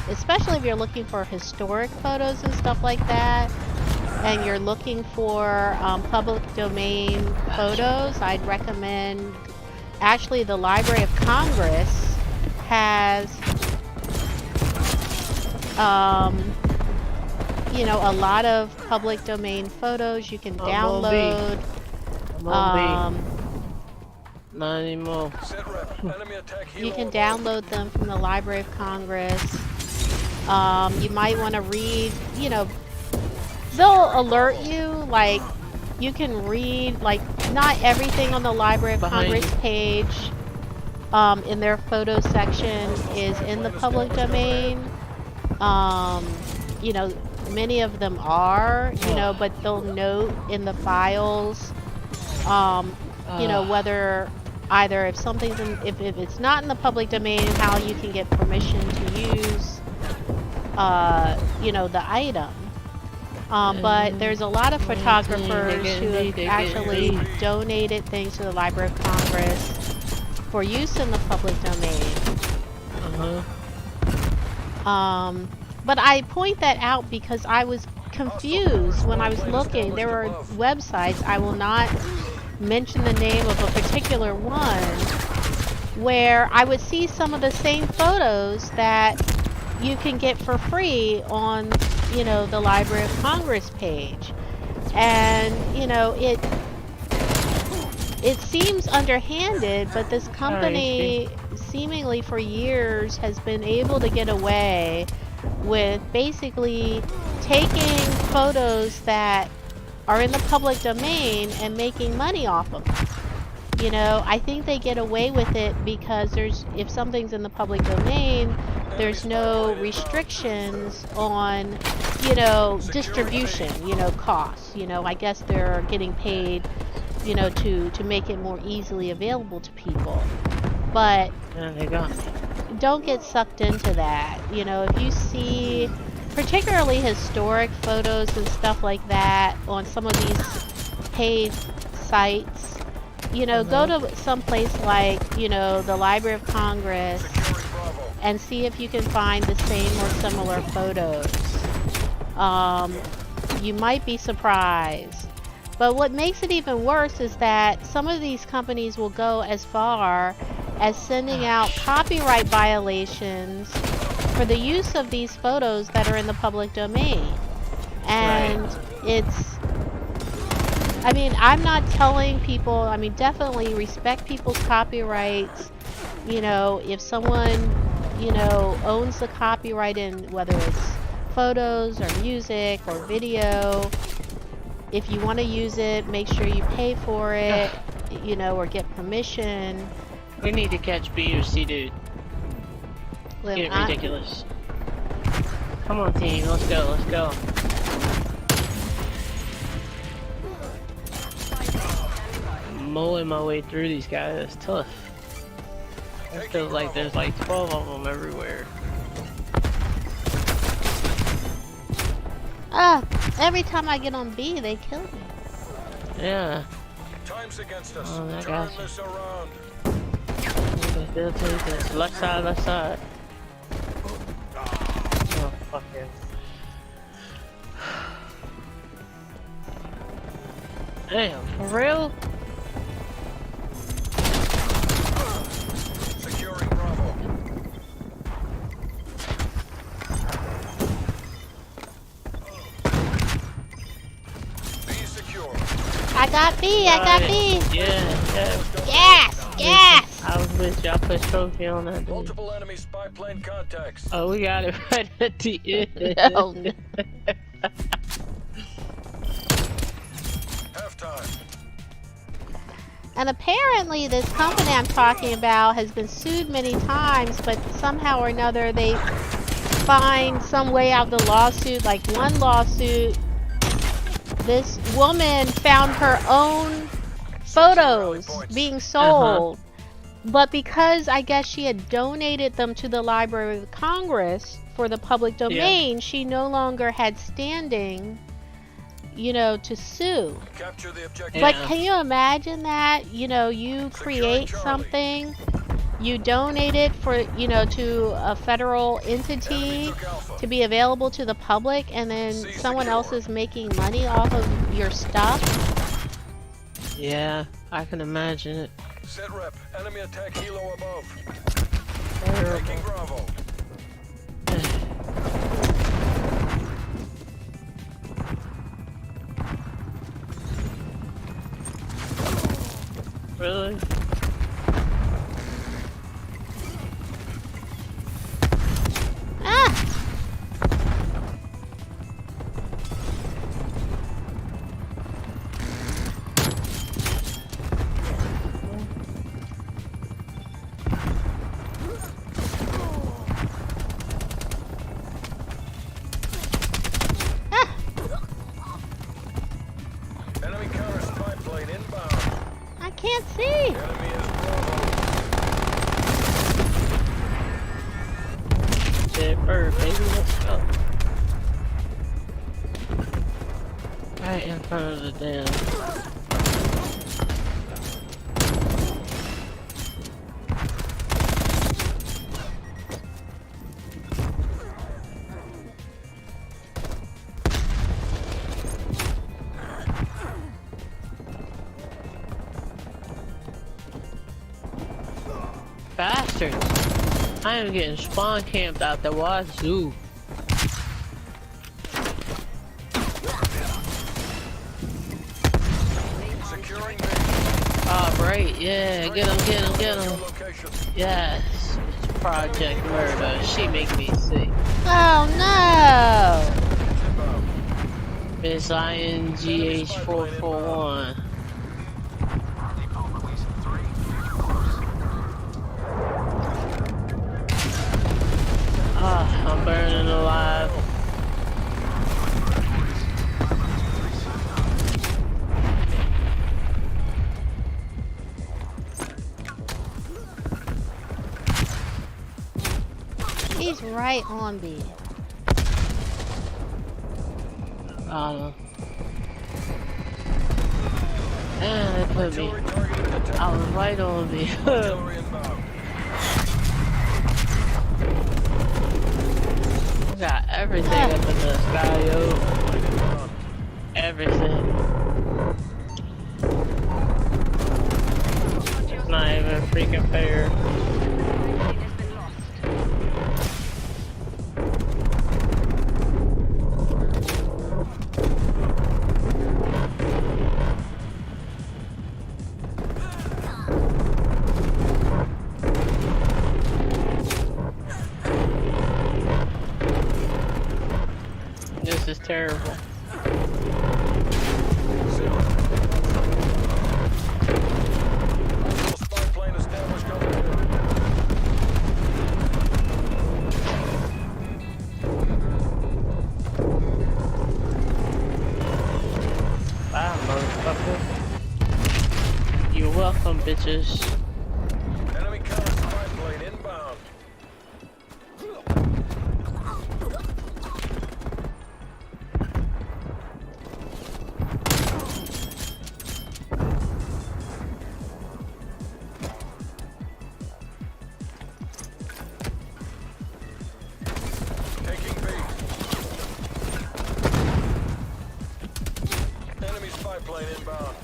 Especially if you're looking for historic photos and stuff like that, and you're looking for public domain photos, I'd recommend, actually, the Library of Congress has a lot of public domain photos you can download. Not anymore. Set rep. Enemy attack You helo can above. download them from the Library of Congress. You might want to read, they'll alert you, like, you can read, like, not everything on the Library of Behind Congress you. page in their photo section is in the public domain. Many of them are, but they'll note in the files, whether either if something's if it's not in the public domain, how you can get permission to use, the item. But there's a lot of photographers who have actually donated things to the Library of Congress for use in the public domain. But I point that out because I was confused when I was looking. There were websites, I will not mention the name of a particular one, where I would see some of the same photos that you can get for free on, the Library of Congress page. And, it seems underhanded, but this company seemingly for years has been able to get away with basically taking photos that are in the public domain and making money off of them. I think they get away with it because if something's in the public domain, there's no restrictions on, distribution, costs. I guess they're getting paid, to make it more easily available to people. But Yeah, they got me. don't get sucked into that. If you see particularly historic photos and stuff like that on some of these paid sites. You know, go to some place like, you know, the Library of Congress Securing Bravo. and see if you can find the same or similar photos. You might be surprised. But what makes it even worse is that some of these companies will go as far as sending out copyright violations for the use of these photos that are in the public domain. And it's, I mean, I'm not telling people, I mean, definitely respect people's copyrights. You know, if someone, you know, owns the copyright in whether it's photos or music or video, if you want to use it, make sure you pay for it, you know, or get permission. We need to catch B or C, dude. Get ridiculous. Come on, team. Let's go. Let's go. Mowing my way through these guys. It's tough. It feels like there's like 12 of them everywhere. Every time I get on B, they kill me. Yeah. Time's against us. Oh, I Turn got you. this around. They'll take this. Left side, left side. Oh, fuck it. Damn, for real? Securing Bravo. Be secure. I got B, I got B. Yeah. Yes, yes. I was with you. I put trophy on that dude. Multiple enemy spy plane contacts. Oh, we got it right at the end. Oh, no. Halftime. And apparently this company I'm talking about has been sued many times, but somehow or another they find some way out of the lawsuit. Like one lawsuit, this woman found her own photos being sold, but because I guess she had donated them to the Library of Congress for the public domain, she no longer had standing, you know, to sue. Capture the objective. But can you imagine that? You know, you create something, you donate it for, you know, to a federal entity to be available to the public, and then someone else is making money off of your stuff. Yeah, I can imagine it. Set rep. Enemy attack helo above. Terrible. Taking Bravo. Really? Ah! Enemy counter spy plane inbound. I can't see. Enemy is Bravo. Dead bird, baby. Let's go. Right in front of the damn. Bastards! I am getting spawn camped out the wazoo. Securing Oh, right, yeah, get him, get him, get him. location. Yes, Project Murder. She make me sick. Oh no! Inbound. Miss INGH441. Ah, I'm burning alive. He's right on me. And they put me. Artillery targeted at the I was right on the. artillery inbound. Got everything up in the sky, yo. Everything. It's not even freaking fair. It has been lost. This is terrible. Hostile spy plane established overhead. Bye, motherfucker. You're welcome, bitches. Enemy counter spy plane inbound. Taking B. Enemy spy plane inbound.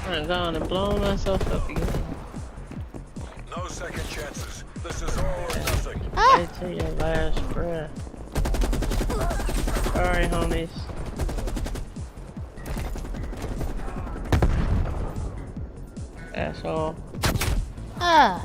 I'm gone and blown myself up again. No second chances. This is all or nothing. Ah! Right to your last breath. Sorry, homies. That's all. Ah!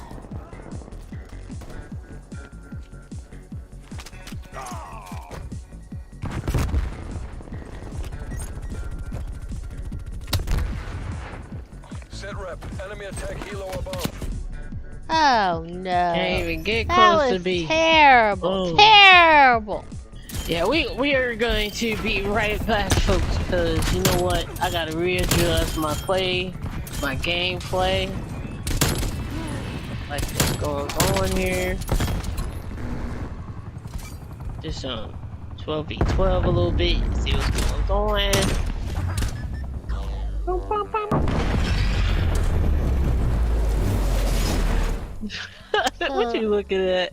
Set rep. Enemy attack helo above. Oh no. Can't even get That close was to B. terrible. Oh. Terrible. Yeah, we are going to be right back, folks, because you know what? I gotta readjust my gameplay. Like what's going on here. Just 12v12 a little bit, see what's going on. What you looking at?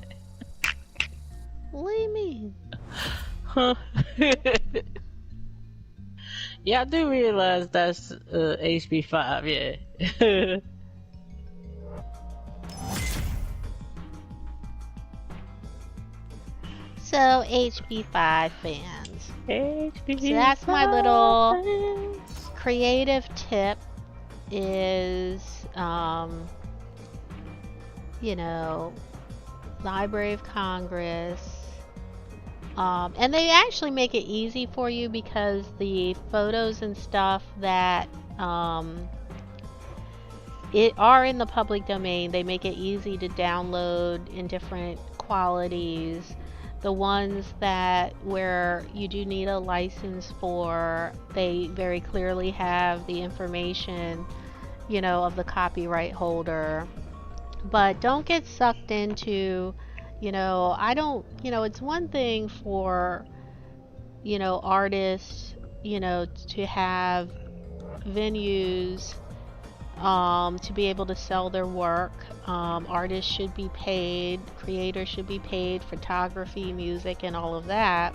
What do you mean? Huh? Yeah, I do realize that's HB5, yeah. So HB5 fans. HB5 So that's my little creative tip is you know, Library of Congress. And they actually make it easy for you because the photos and stuff that are in the public domain, they make it easy to download in different qualities. The ones that where you do need a license for, they very clearly have the information, you know, of the copyright holder. But don't get sucked into, you know, it's one thing for, you know, artists, you know, to have venues to be able to sell their work. Artists should be paid, creators should be paid, photography, music, and all of that.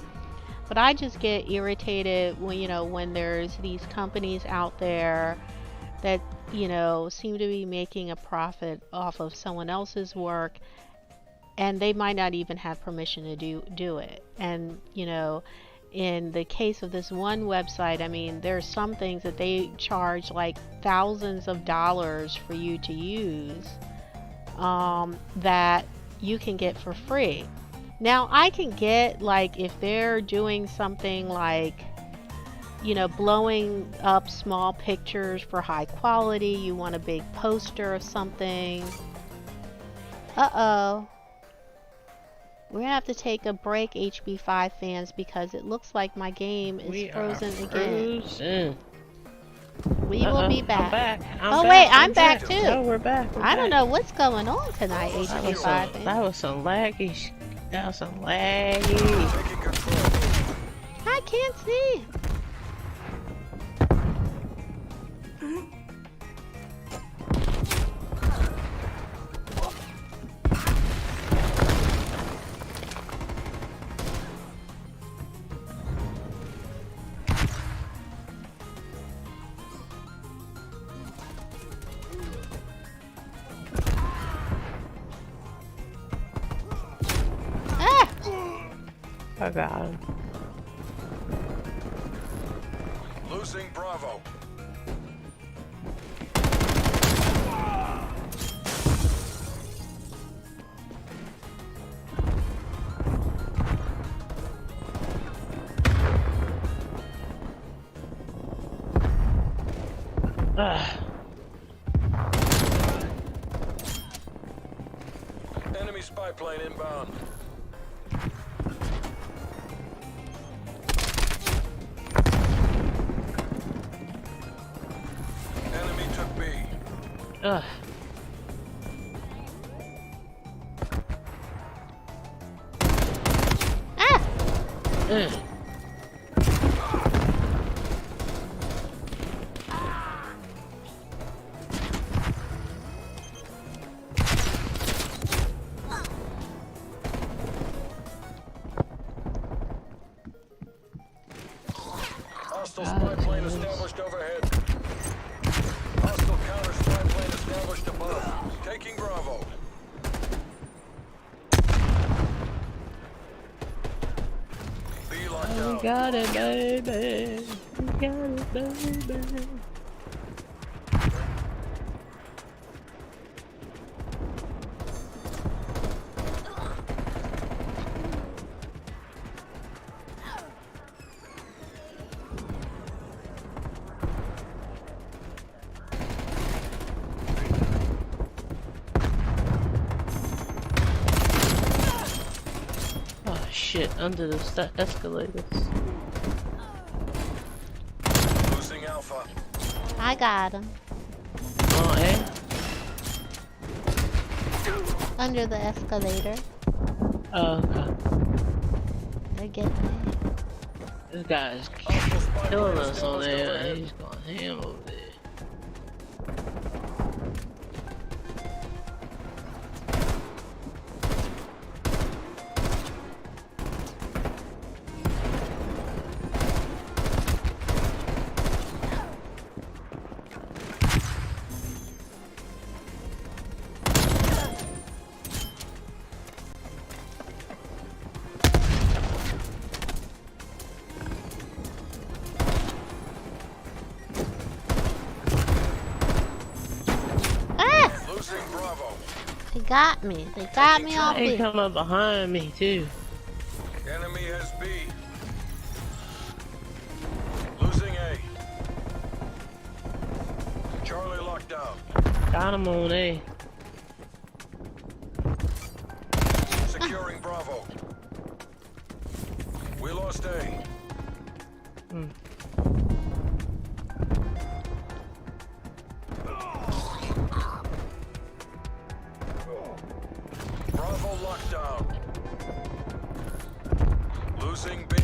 But I just get irritated when, you know, when there's these companies out there that, you know, seem to be making a profit off of someone else's work, and they might not even have permission to do it. And, you know, in the case of this one website, I mean, there are some things that they charge like thousands of dollars for you to use that you can get for free. Now, I can get, like, if they're doing something like, you know, blowing up small pictures for high quality, you want a big poster of something. Uh-oh. We're gonna have to take a break, HB5 fans, because it looks like my game is frozen again. We will be back. I'm back. Oh, wait, I'm back too. No, we're back. I don't know what's going on tonight, That was HB5. that was some laggy. That was some laggy. Taking control. I can't see. Ah! I got him. Losing Bravo. Ugh. Enemy spy plane inbound. Enemy took B. Ugh. Ah! Ugh. Hostile spy plane established overhead. Hostile counter spy plane established above. Taking Bravo. B locked We out. got it, baby. We got it, baby. Oh shit, under the escalators. Losing Alpha. I got him. Oh, eh? Under the escalator. Oh, okay. They're getting me. This guy's Hostile spy killing plane us on established there. overhead. He's going ham over there. Ah! Losing Bravo. They got me. They got me off He it. come up behind me too. Enemy has B. Losing A. Charlie locked down. Got him on A. Securing Bravo. We lost A. Hmm. Bravo locked down. Losing B.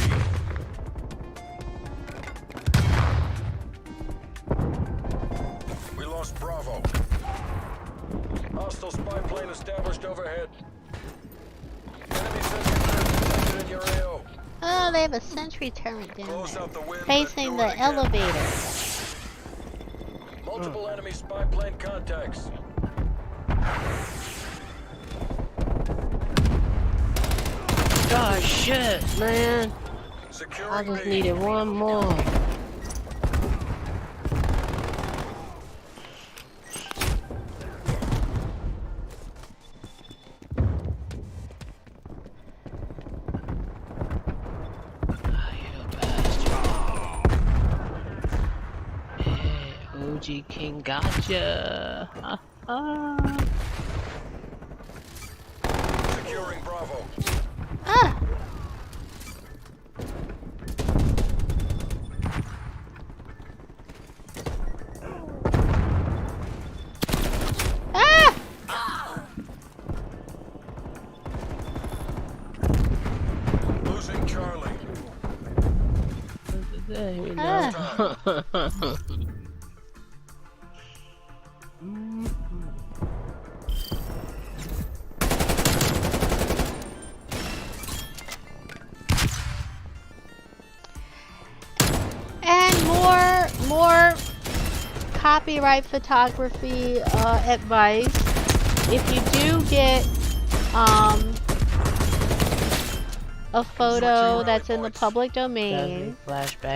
We lost Bravo. Hostile spy plane established overhead. Enemy sentry turret detected in your AO. Oh, they have a sentry turret down Close there. out the wind. Facing but do the it again. elevator. Multiple enemy spy plane contacts. Oh shit, man. Securing I just B. needed one more. Ah, you bastard. Yeah, OG King gotcha. Ha ha. Securing Bravo. Ah! And more copyright photography advice. If you do get a photo that's in the public domain,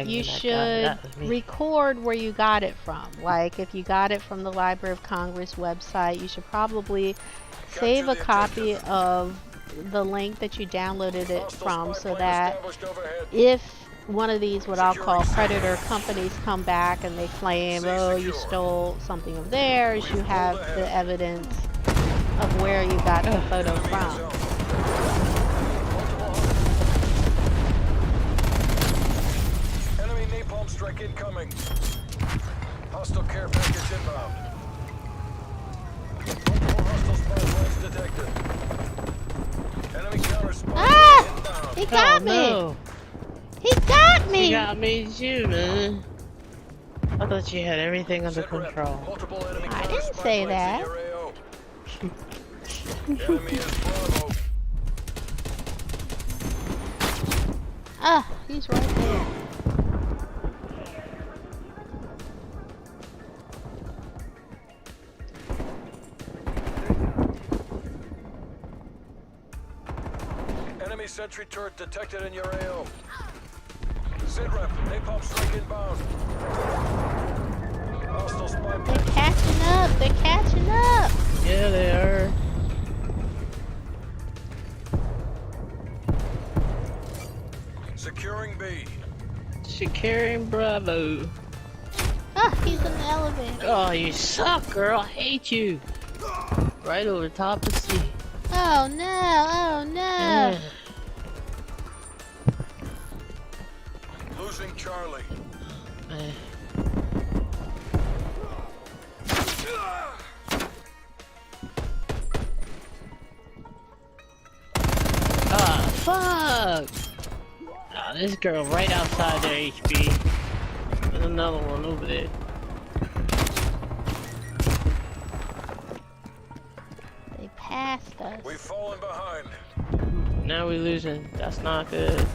you should record where you got it from. Like if you got it from the Library of Congress website, you should probably save a copy of the link that you downloaded it from, so that if one of these, what I'll call predator companies, come back and they claim, oh, you stole something of theirs, you have the evidence of where you got the photo from. Enemy napalm strike incoming. Hostile care package inbound. Multiple hostile spy planes detected. Enemy counter spy inbound. He got me! No. He got me! You got me too, man. I thought you had everything under Sit rep. control. Multiple enemy I counter didn't spy say planes that. in your AO. Enemy is Bravo. Ah, he's right there. Enemy sentry turret detected in your AO. Sit rep. Napalm strike inbound. Hostile spy They're plane. catching up. They're catching up. Yeah, they are. Securing B. Securing Bravo. Ah, he's in the elevator. Oh, you suck, girl. I hate you. Right over top of C. Oh no, oh no. Yeah. Losing Charlie. Eh. Ah, fuck! Ah, this girl right outside their HB. There's another one over there. They passed us. We've fallen behind. Now we're losing. That's not good.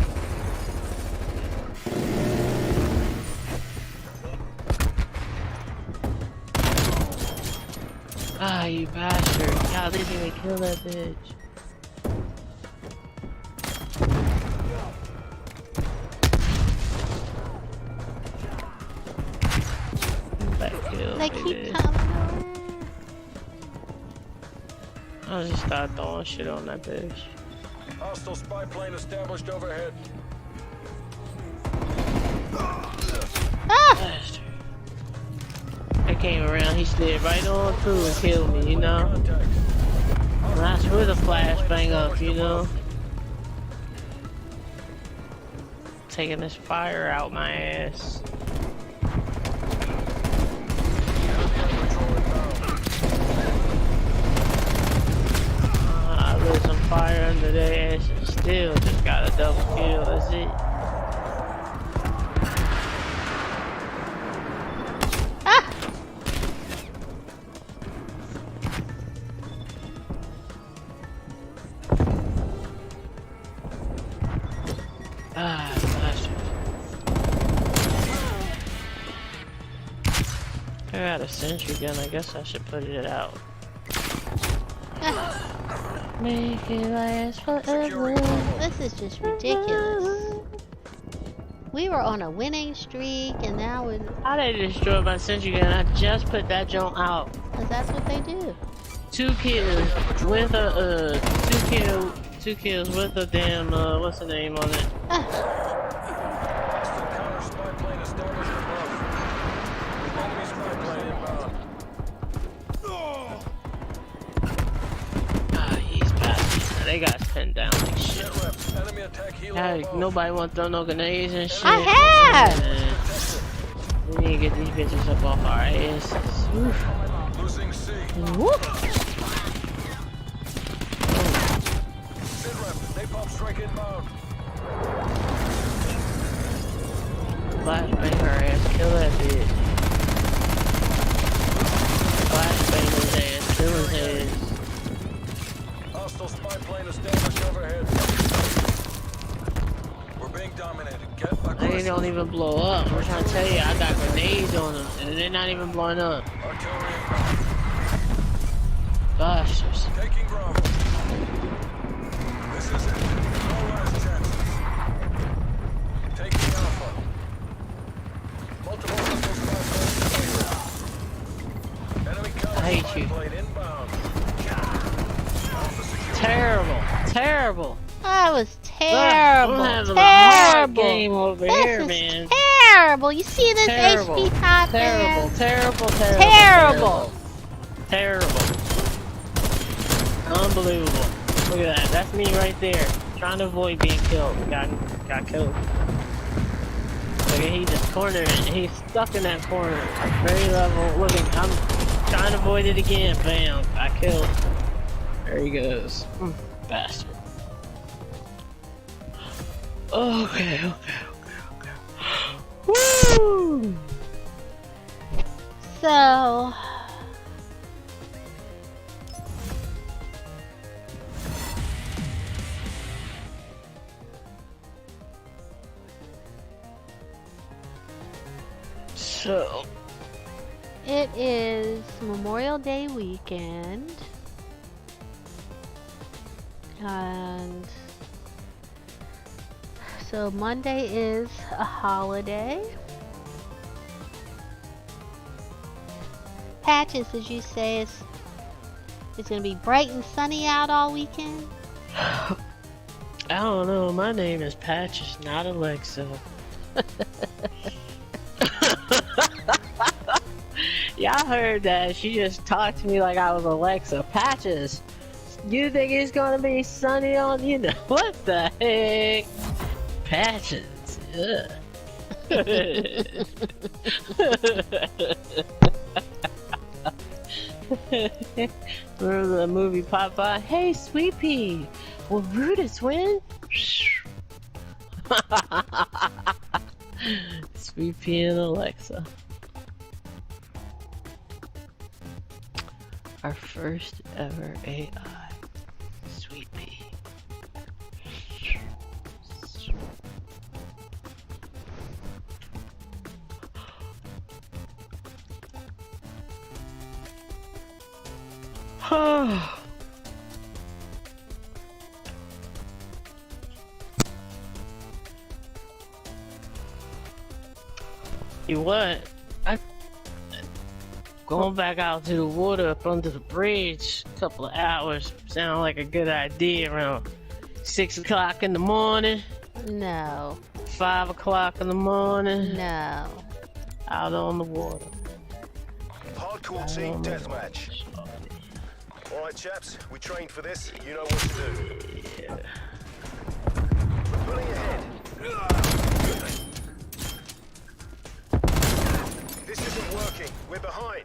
Ah, you bastard. God, they didn't even kill that bitch. That kill, They baby. keep coming around. I'll just start throwing shit on that bitch. Hostile spy plane established overhead. Ah! Bastard. I came around, he slid right on through and killed me, you know? Contact. And that's where the flashbang up, you know? Taking this fire out my ass. I lit some fire under their ass and still just got a double kill, that's it. Ah! Ah, bastard. I got a sentry gun, I guess I should put it out. Make it last forever. This is just ridiculous. We were on a winning streak, and now we're... How they destroy my sentry gun? I just put that joint out. Cause that's what they do. 2 kills with a two kills with a damn what's the name on it? Ah. Hostile counter spy plane established above. Enemy spy plane inbound. Ah, he's bad. They got us pinned down like shit. Sit rep. Enemy attack helo Now, above. nobody wants to throw no grenades and shit. I have! Man, we need to get these bitches up off our asses. Oof. Losing C. Whoop. Sit rep. Napalm strike inbound. Flashbang her ass. thing don't even blow up. I'm trying to tell you, I got grenades on them, and they're not even blowing up. Artillery. Gosh. Taking Bravo. This is it. No last chances. Taking Alpha. Multiple missiles firing. Enemy counter I hate you. plane inbound. Terrible. Terrible. That was terrible. I'm having a hard terrible. game over This here, is man. terrible. You see this Terrible. HB5 Terrible. man? Terrible. Terrible. Terrible. Unbelievable. Look at that. That's me right there. Trying to avoid being killed. Got killed. Look at he just cornered it. He's stuck in that corner. Very level. Looking. I'm trying to avoid it again. Bam. Got killed. There he goes. Bastard. Okay. Woo! So, it is Memorial Day weekend, and so Monday is a holiday. Patches, did you say it's gonna be bright and sunny out all weekend? I don't know. My name is Patches, not Alexa. Y'all heard that. She just talked to me like I was Alexa. Patches, you think it's gonna be sunny on you? Know what the heck? Patches. Ugh. Remember the movie Popeye? Hey, Sweet Pea, will Brutus win? Sweet Pea and Alexa. Our first ever AI. Sweet Pea. You what? Going back out to the water up under the bridge, a couple of hours, sound like a good idea around 6 o'clock in the morning, No, 5 o'clock in the morning, no. out on the water. Hardcore team deathmatch. Alright chaps, we trained for this, you know what to do. Yeah. We're pulling ahead. This isn't working, we're behind.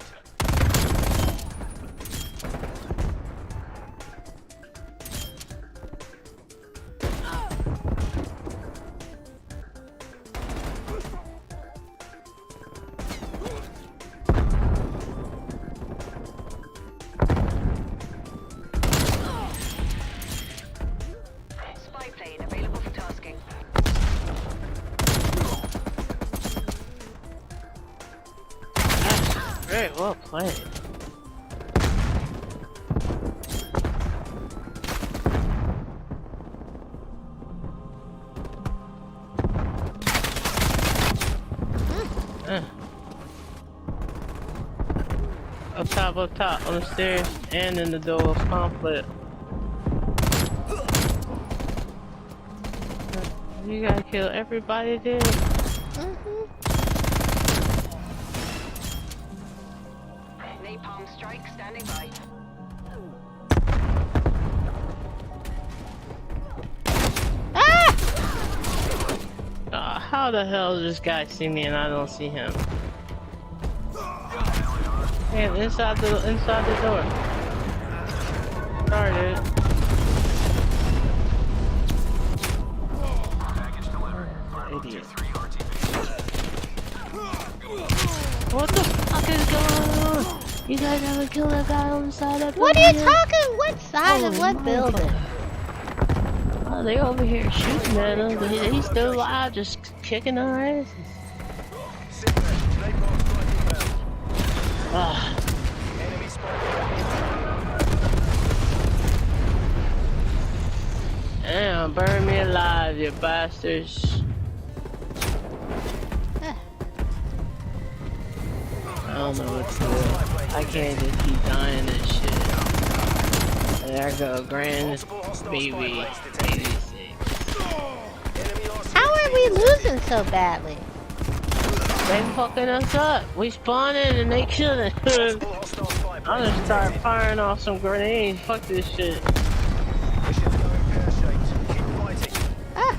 Spy plane available for tasking. Very well played. Up top, on the stairs, and in the door of conflict. You gotta kill everybody there. Napalm strike standing by. How the hell does this guy see me and I don't see him? Hey, inside the door. Sorry, dude. Idiot. What the fuck is going on? You guys ever kill that guy on the side of that What are you building? talking? What side of Holy what building? motherfucker. I Oh, they over here shooting at us. They still alive, just kicking our asses. Sit back. Napalm strike inbound. Ah, Enemy spotted. damn, burn me alive, you bastards. I don't know what to do. I can't just keep dying and shit. There I go, grand baby 86. How are we losing so badly? They fucking us up. We spawning and they killing. I'm gonna start firing off some grenades. Fuck this shit. Mission's going pear-shaped. Keep fighting. Ah,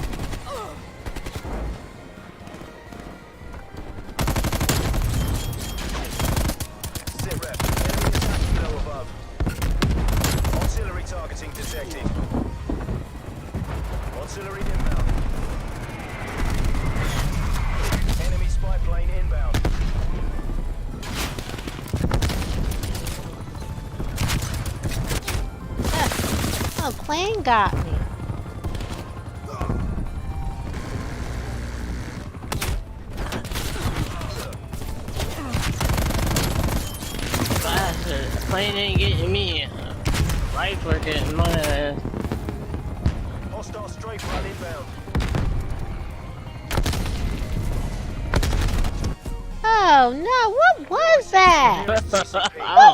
Sit rep. Enemy attacking below above. Artillery targeting detected. Artillery inbound. Enemy spy plane inbound. oh, plane got me. Bastard. Plane ain't getting me. Rifle getting my ass. Hostile strafe run inbound. Oh no, what was that? I What don't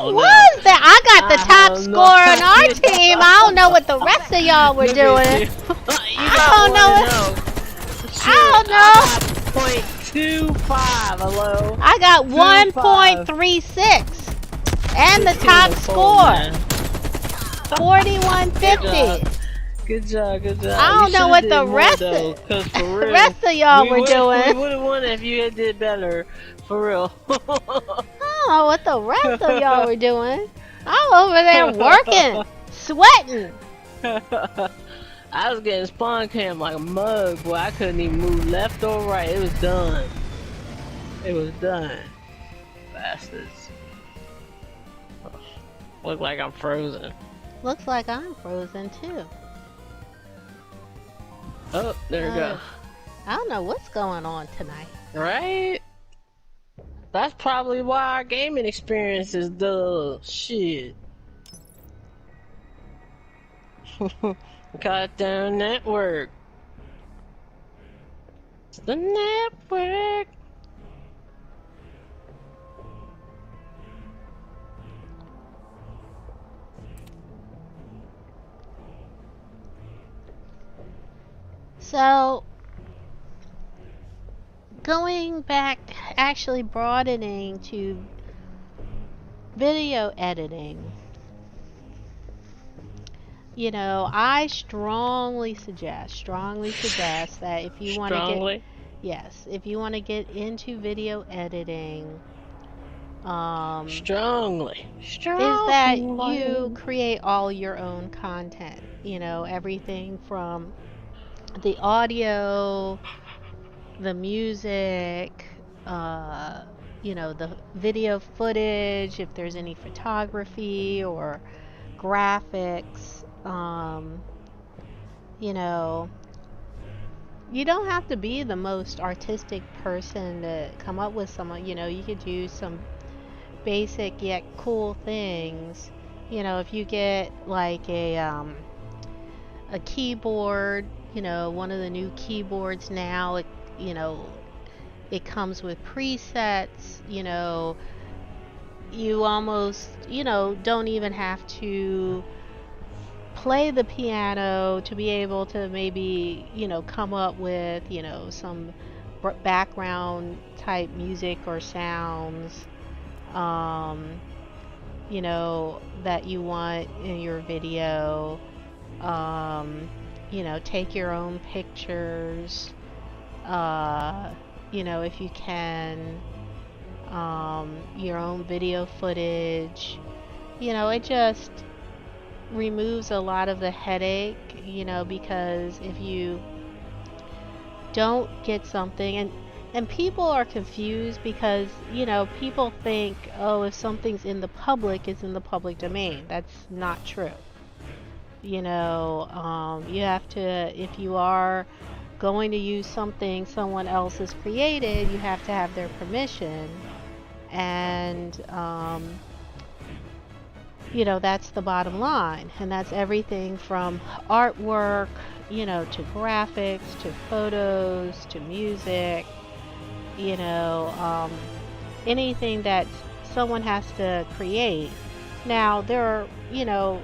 know. was that? I got the I top don't know. score on our team. I don't know what the rest of y'all were doing. I don't know. I don't know. 0.25, hello. I got 1.36 and the top score, 4150. Good job, good job. I don't know what the rest of y'all were doing. We would have won if you had did better, for real. I don't know what the rest of y'all were doing. I'm over there working, sweating. I was getting spawn cam like a mug, boy. I couldn't even move left or right. It was done. It was done. Bastards. Look like I'm frozen. Looks like I'm frozen too. Oh, there we go. I don't know what's going on tonight. Right? That's probably why our gaming experience is dull. Shit. Goddamn network. It's the network. So, going back, actually broadening to video editing, you know, I strongly suggest that if you want to Strongly. if you want to get into video editing, Strongly. is that you create all your own content. You know, everything from the audio, the music, you know, the video footage, if there's any photography or graphics, you know, you don't have to be the most artistic person to come up with some, you know, you could do some basic yet cool things. You know, if you get like a keyboard, you know, one of the new keyboards now, it, you know, it comes with presets, you know, you almost, you know, don't even have to play the piano to be able to maybe, you know, come up with, you know, some background type music or sounds, you know, that you want in your video. You know, take your own pictures, you know, if you can, your own video footage. You know, it just removes a lot of the headache, you know, because if you don't get something, and people are confused because, you know, people think, oh, if something's in the public, it's in the public domain. That's not true. You know, you have to, if you are going to use something someone else has created, you have to have their permission. And, you know, that's the bottom line. And that's everything from artwork, you know, to graphics, to photos, to music, you know, anything that someone has to create. Now, there are, you know,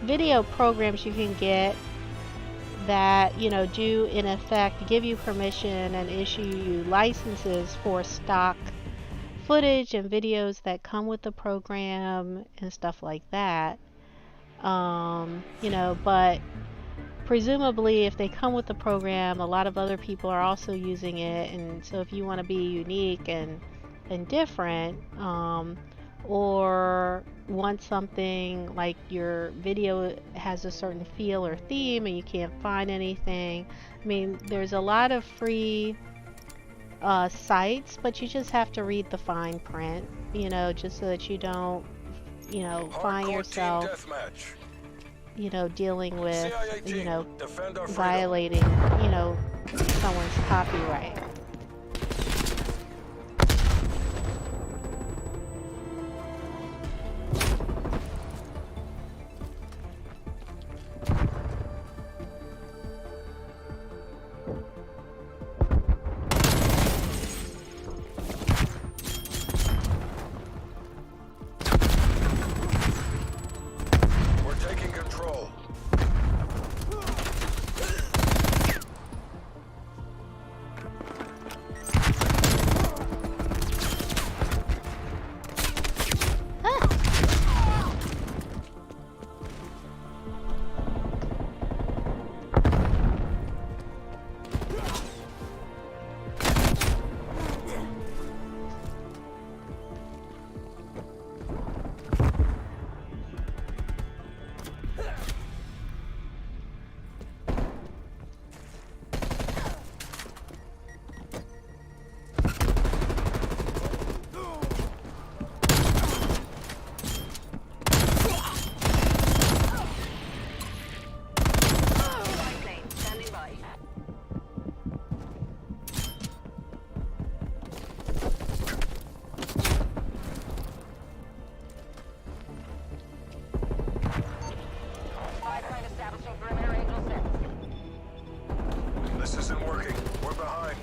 video programs you can get that, you know, do in effect give you permission and issue you licenses for stock footage and videos that come with the program and stuff like that. You know, but presumably if they come with the program, a lot of other people are also using it, and so if you want to be unique and different, or want something like your video has a certain feel or theme and you can't find anything, I mean, there's a lot of free sites, but you just have to read the fine print, you know, just so that you don't, you know, find yourself, you know, dealing with, you know, violating, you know, someone's copyright. This isn't working. We're behind.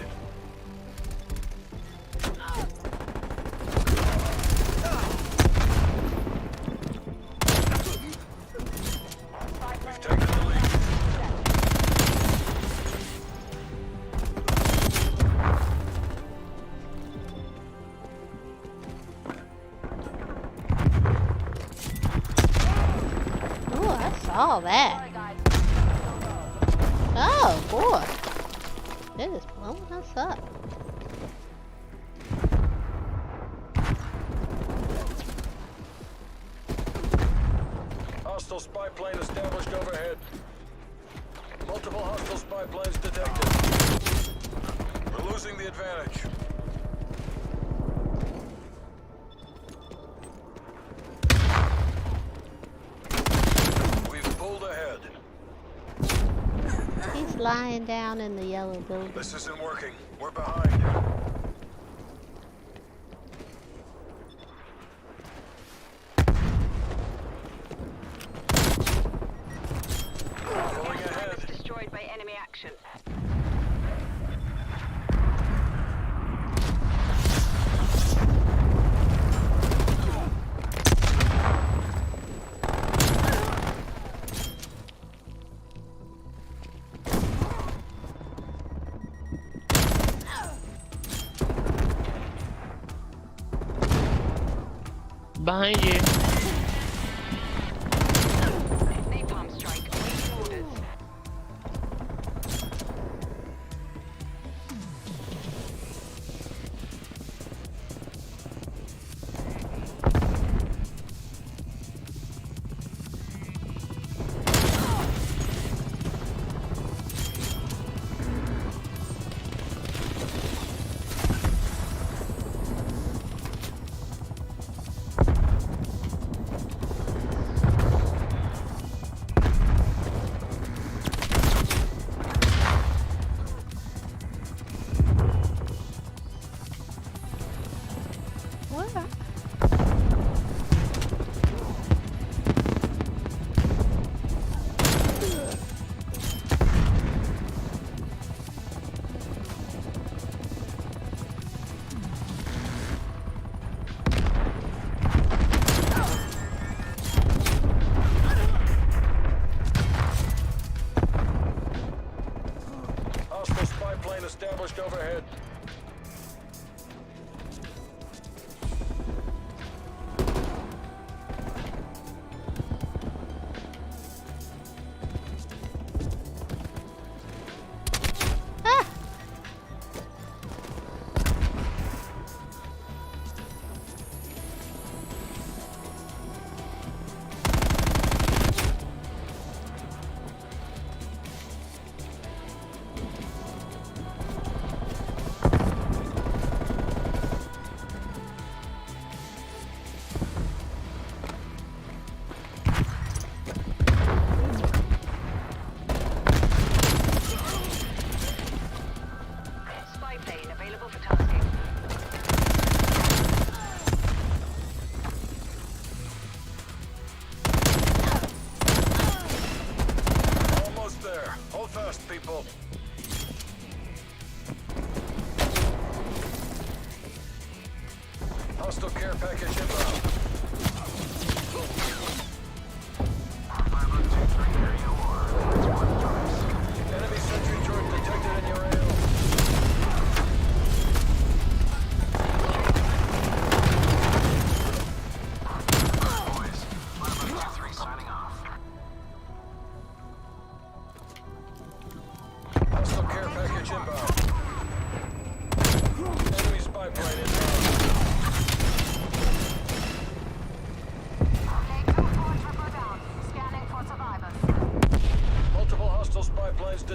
We've taken the lead. Ooh, I saw that. Oh boy, it is blowing us up. Hostile spy plane established overhead. Multiple hostile spy planes detected. We're losing the advantage. We've pulled ahead. He's lying down in the yellow building. This isn't working. We're behind. Pulling ahead. Destroyed by enemy action. Behind you. Napalm strike. Awaiting orders.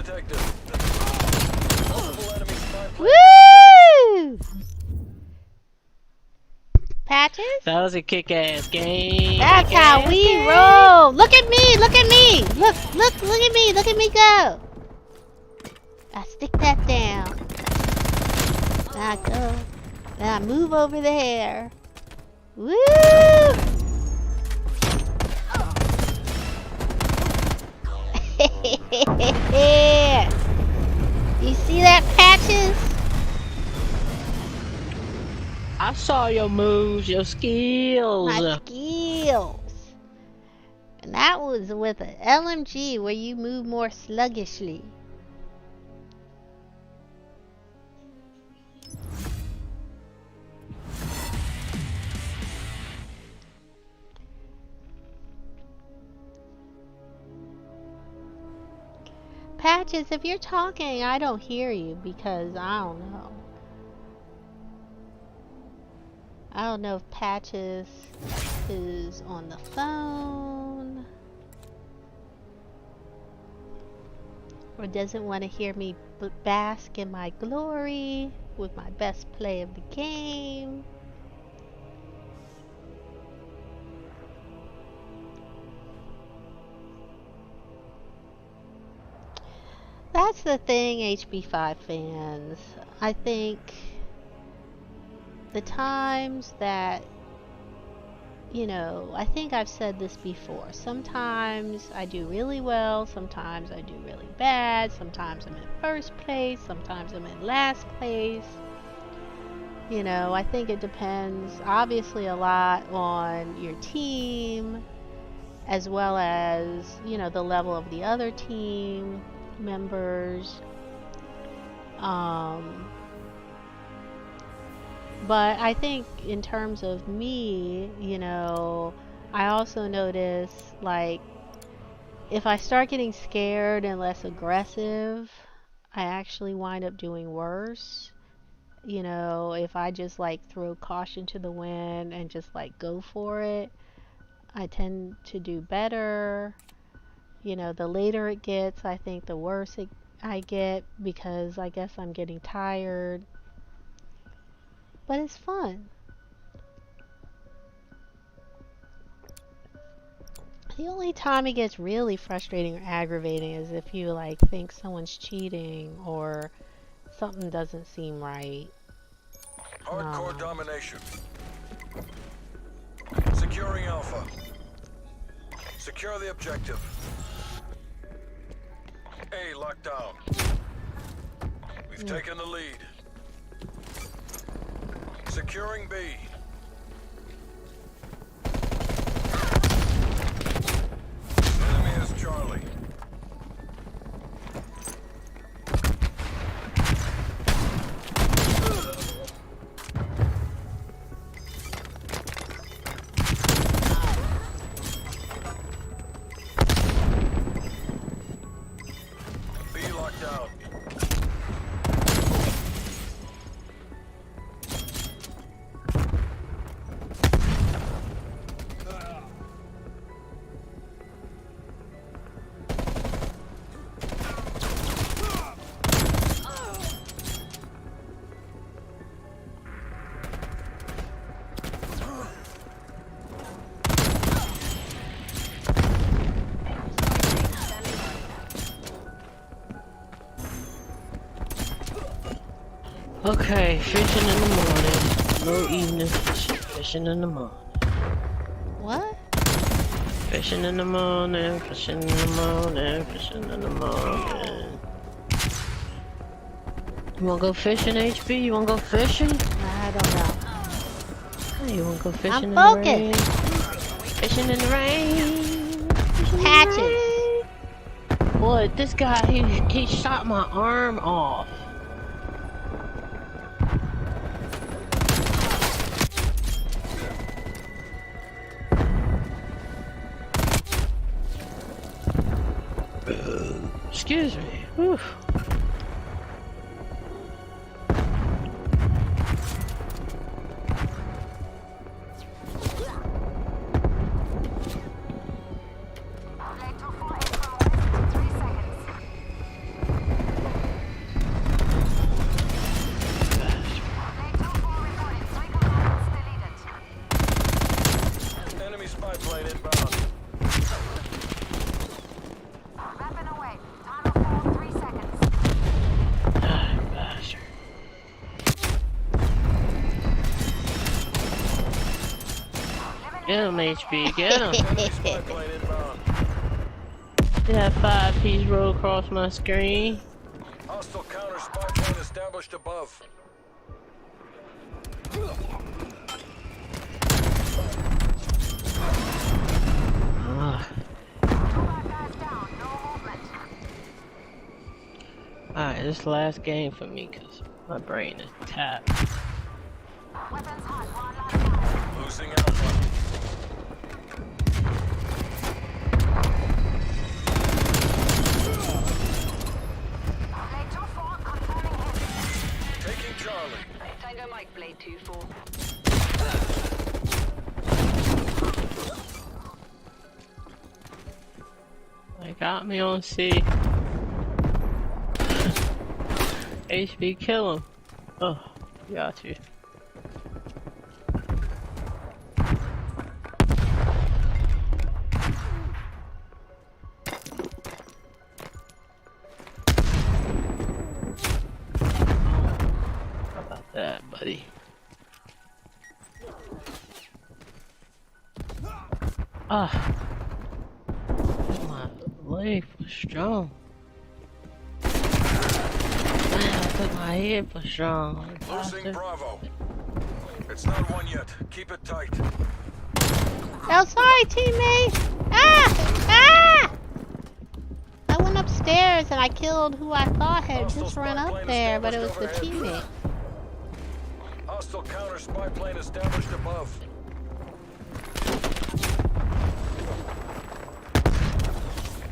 detected. Multiple enemy spy planes. Woo! Patches? That was a kick-ass game. That's how Kick-ass we game. roll. Look at me. Look at me. Look at me. Look at me go. I stick that down. Then I go. Then I move over there. Woo! You see that, Patches? I saw your moves, your skills. My skills. And that was with an LMG where you move more sluggishly. Patches, if you're talking, I don't hear you because I don't know. I don't know if Patches is on the phone or doesn't want to hear me bask in my glory with my best play of the game. That's the thing, HB5 fans. I think the times that, you know, I think I've said this before. Sometimes I do really well, sometimes I do really bad, sometimes I'm in first place, sometimes I'm in last place. You know, I think it depends obviously a lot on your team as well as, you know, the level of the other team members. But I think in terms of me, you know, I also notice, like, if I start getting scared and less aggressive, I actually wind up doing worse. You know, if I just like throw caution to the wind and just like go for it, I tend to do better. You know, the later it gets, I think the worse I get because I guess I'm getting tired. But it's fun. The only time it gets really frustrating or aggravating is if you like think someone's cheating or something doesn't seem right. Hardcore domination. Securing Alpha. Secure the objective. A locked down. We've taken the lead. Securing B. Enemy is Charlie. B locked down. Okay, fishing in the morning. No evening fishing. Fishing in the morning. What? Fishing in the morning. Fishing in the morning. Fishing in the morning. You wanna go fishing, HB? You wanna go fishing? I don't know. Hey, you wanna go fishing I'm in focused. the rain? Fishing in the rain. Fishing Patches. in the rain. Boy, this guy, he shot my arm off. Excuse me. Whew. spy plane inbound. Wrapping away. Timer fall 3 seconds. Ah, bastard. Get him, HB, get him. Enemy spy plane inbound. See that 5-piece roll across my screen? Hostile counter spy plane established above. Ugh. Two bad guys down. No movement. Alright, this is the last game for me because my brain is tapped. Weapons hot. One last time. Losing Alpha. Play 2-4. Confirming hit. Taking Charlie. Tango Mike Blade 2-4. They got me on C. HB, kill him. Oh, got you. How about that, buddy? Ah. My leg was strong. Man, I thought my head was strong. Losing Bastard. Bravo. It's not one yet. Keep it tight. Oh, sorry, teammate. Ah! Ah! I went upstairs and I killed who I thought had just run up there, but it was the teammate. Hostile counter spy plane established above.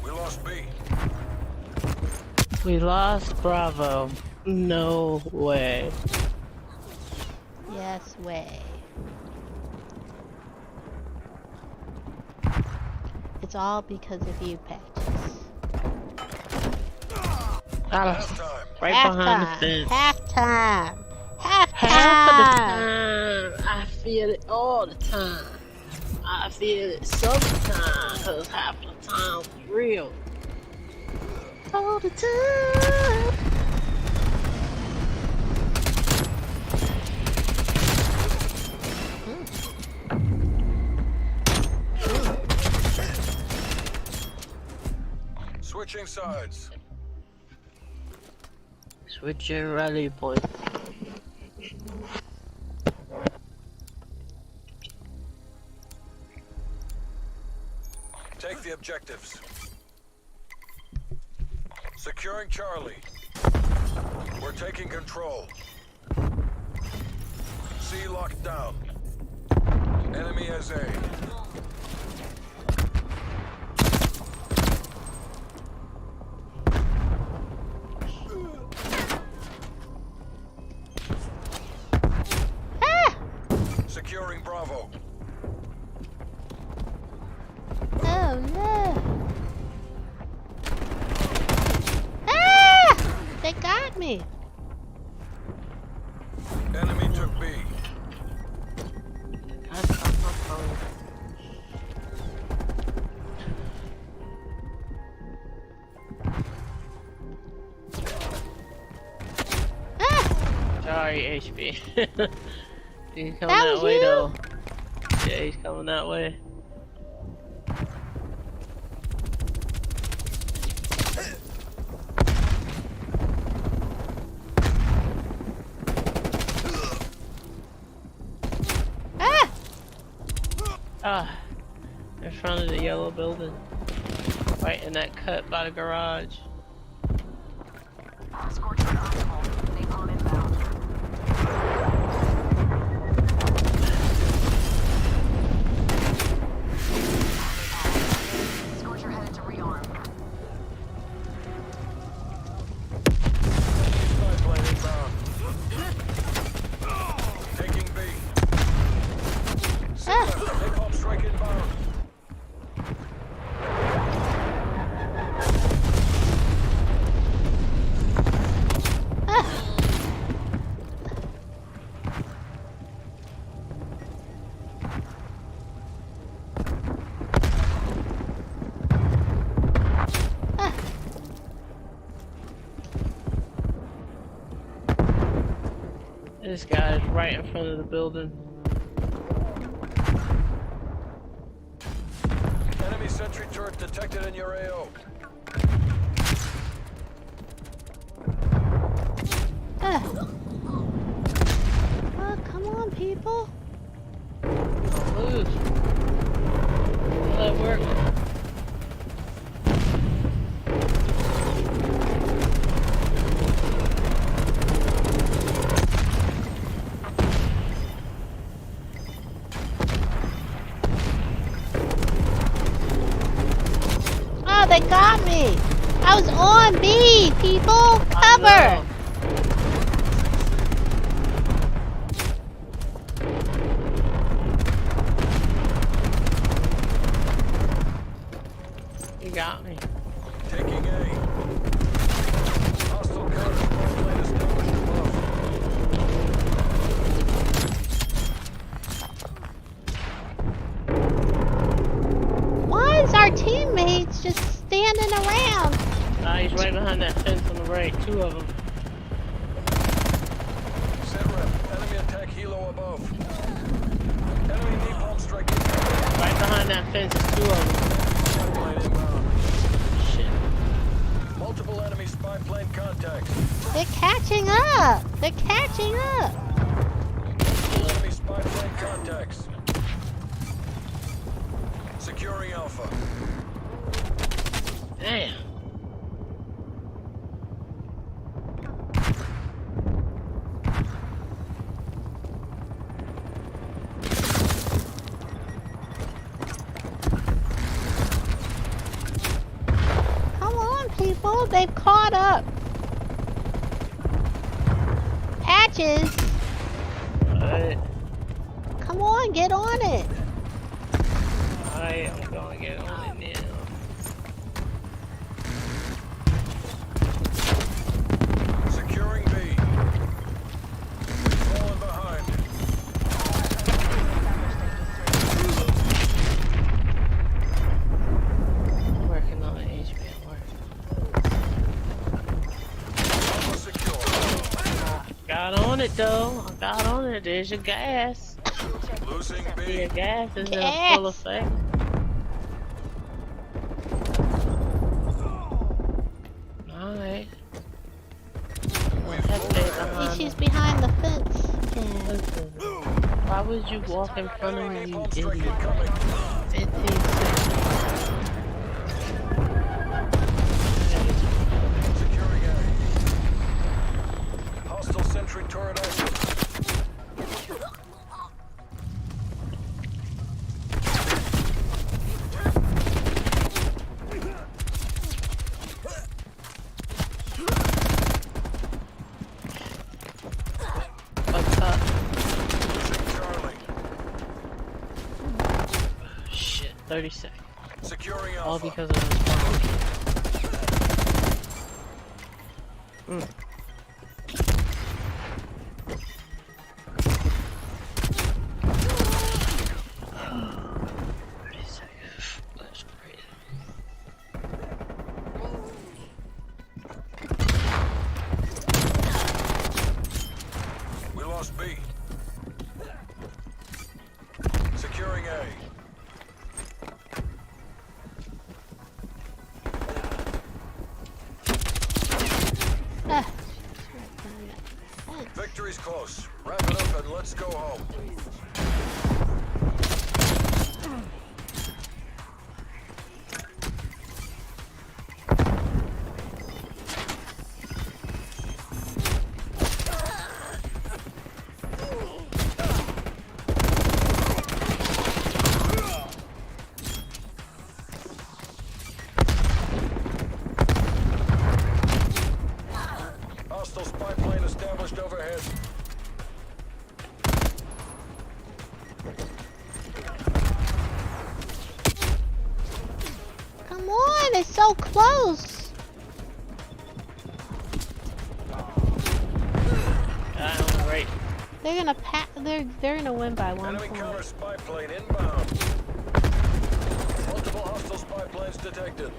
We lost B. We lost Bravo. No way. Yes, way. It's all because of you, Patches. Halftime. Right behind the Halftime. fence. Halftime. Half of the Halftime. time, I feel it all the time. I feel it sometimes, cause half of the time it's real. All the time. Switching sides. Switch your rally point. Take the objectives. Securing Charlie. We're taking control. C locked down. Enemy has A. Ah! Securing Bravo. Oh no! Ah! They got me. Enemy took B. Ah! Sorry, HB. He's coming That that was way you? though. Yeah, he's coming that way. Ah! Ah, in front of the yellow building. Right in that cut by the garage. Scorcher optimal. Napalm inbound. Scorcher headed to rearm. Spy plane inbound. Taking B. Ah! Napalm strike inbound. Ah! This guy is right in front of the building. Enemy sentry turret detected in your AO. Oh, come on, people. Lose. Will that work? Oh, they got me. I was on B, people. Cover. You got me. Taking A. Hostile counter spy plane established above. Why is our teammates just standing around? He's right behind that fence on the right. Two of them. Set rep. Enemy attack helo above. Enemy napalm strike incoming. Right behind that fence is two of them. Spy plane inbound. Shit. Multiple enemy spy plane contacts. They're catching up. They're catching up. Multiple enemy spy plane contacts. Securing Alpha. Damn. Come on, people. They've caught up. Patches. Alright. Come on, get on it. Alright, I'm gonna get on it now. Securing B. Falling behind. I'm working on it, HB. Alpha secure. Got on it though. I got on it. There's your gas. Losing B. Your gas is in Gas. full effect. Alright. She's behind the fence. Yeah. Listen, why would you walk in front of me, Enemy you napalm strike idiot? incoming. 15 seconds. Securing A. Hostile sentry turret active. What's up? Losing Charlie. Shit, 30 seconds. Securing All Alpha. because of this fucking kid. 30 seconds. That's great. We lost B. Securing A. Ah. Victory's close. Wrap it up and let's go home. Hostile spy plane established overhead. Come on, it's so close. Right. They're gonna they're gonna win by 1 Enemy counter point. spy plane inbound. Multiple hostile spy planes detected.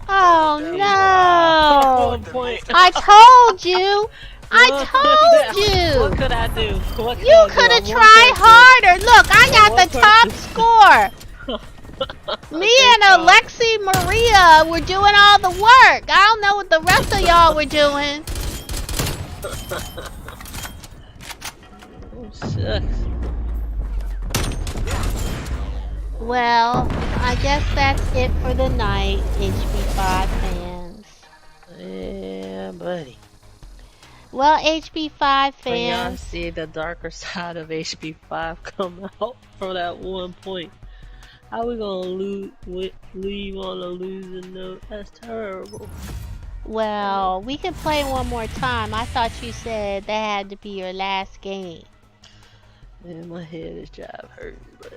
Oh One no! point. I told you. I told you. What could I do? What could You I do? could have I'm one tried person. harder. Look, I got one the top score. Me Thank and God. Alexi Maria were doing all the work. I don't know what the rest of y'all were doing. Oh, shucks. Well, I guess that's it for the night, HB5 fans. Yeah, buddy. Well, HB5 When y'all fans, see the darker side of HB5 come out from that one point, how we gonna leave on a losing note? That's terrible. well, we can play one more time. I thought you said that had to be your last game. Man, my head is jive hurting, but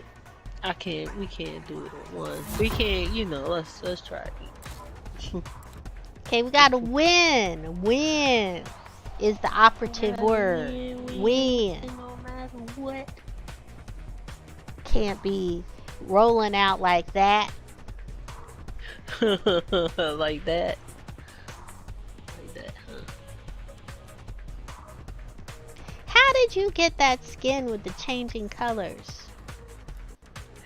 we can't do it at once. We can't, let's try it. Okay, we gotta win. Win is the operative word. Win. No matter what. Can't be rolling out like that. Like that. How did you get that skin with the changing colors?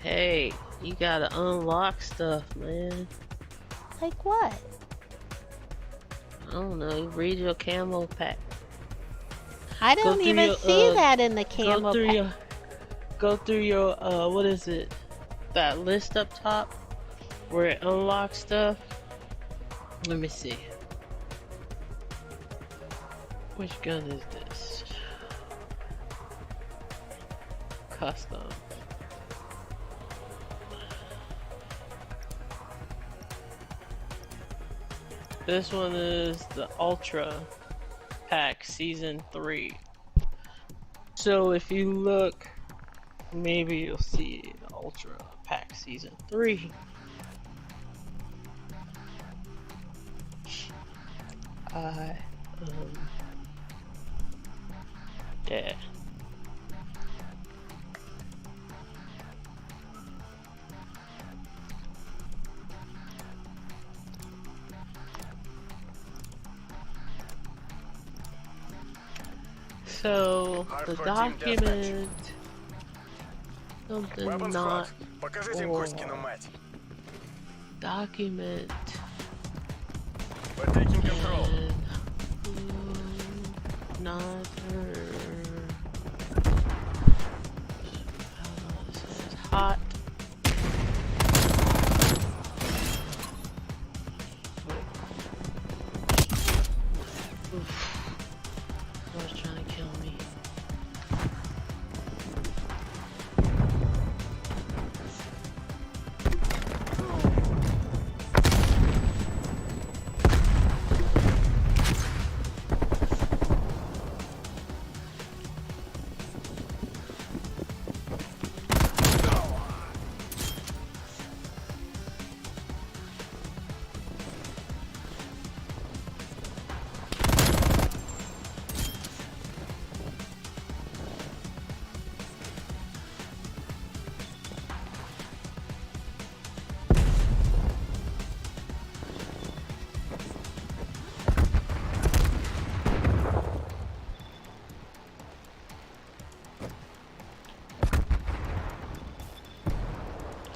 Hey, you gotta unlock stuff, man. Like what? I don't know. Read your camo pack. I don't even see that in the camo pack. Go through your what is it? That list up top where it unlocks stuff. Let me see. Which gun is this? Custom. This one is the Ultra Pack Season 3. So if you look, maybe you'll see the Ultra Pack Season 3. Yeah. So the document, something not, or document, We're taking control. and not it says hot. Oof. Someone's trying to kill me.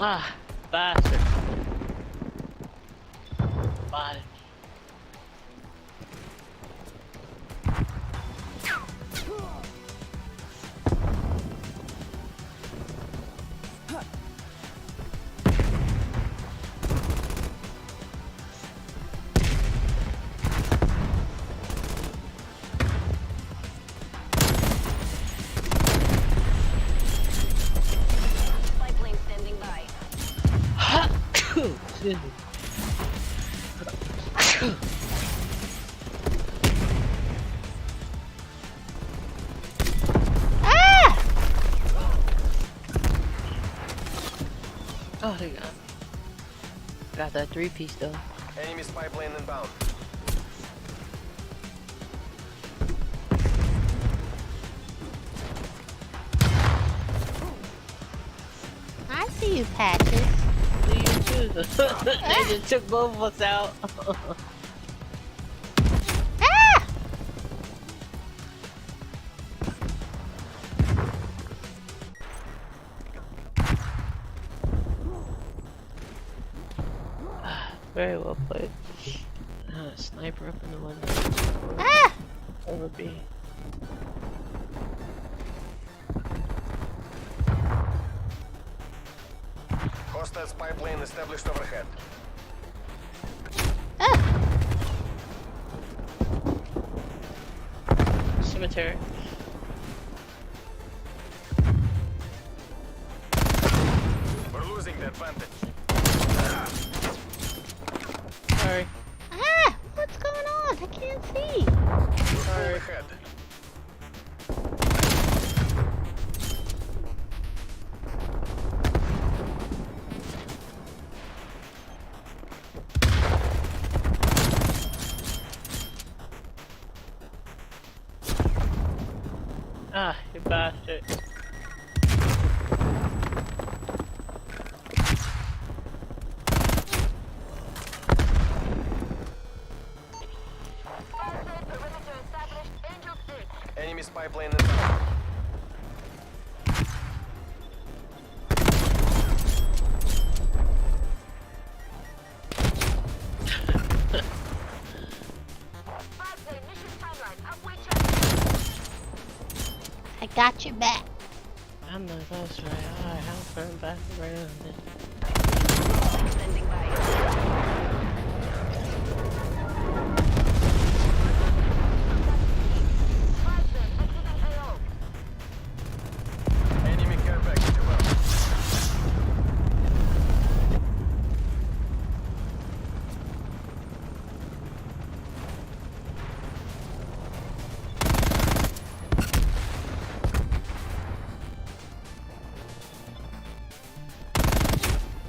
Ah, bastard. Body. Spy plane standing by. Excuse me. Ah! Oh, there you go. Got that 3-piece though. Enemy spy plane inbound. I see you, Patches. See you too. They just took both of us out. Ah! Very well played. Sniper up in the window. Ah! Over B. Hostile spy plane established overhead. Ah! Cemetery. We're losing the advantage. Sorry. Ah! What's going on? I can't see. We're full ahead. Ah, you bastard. Perimeter established. Angel 6. Enemy spy plane inbound. Spy plane mission timeline. Halfway check. I got your back. I know that's right. Alright, I'll turn back around then. Standing by. Spy plane exiting AO. Enemy care package above.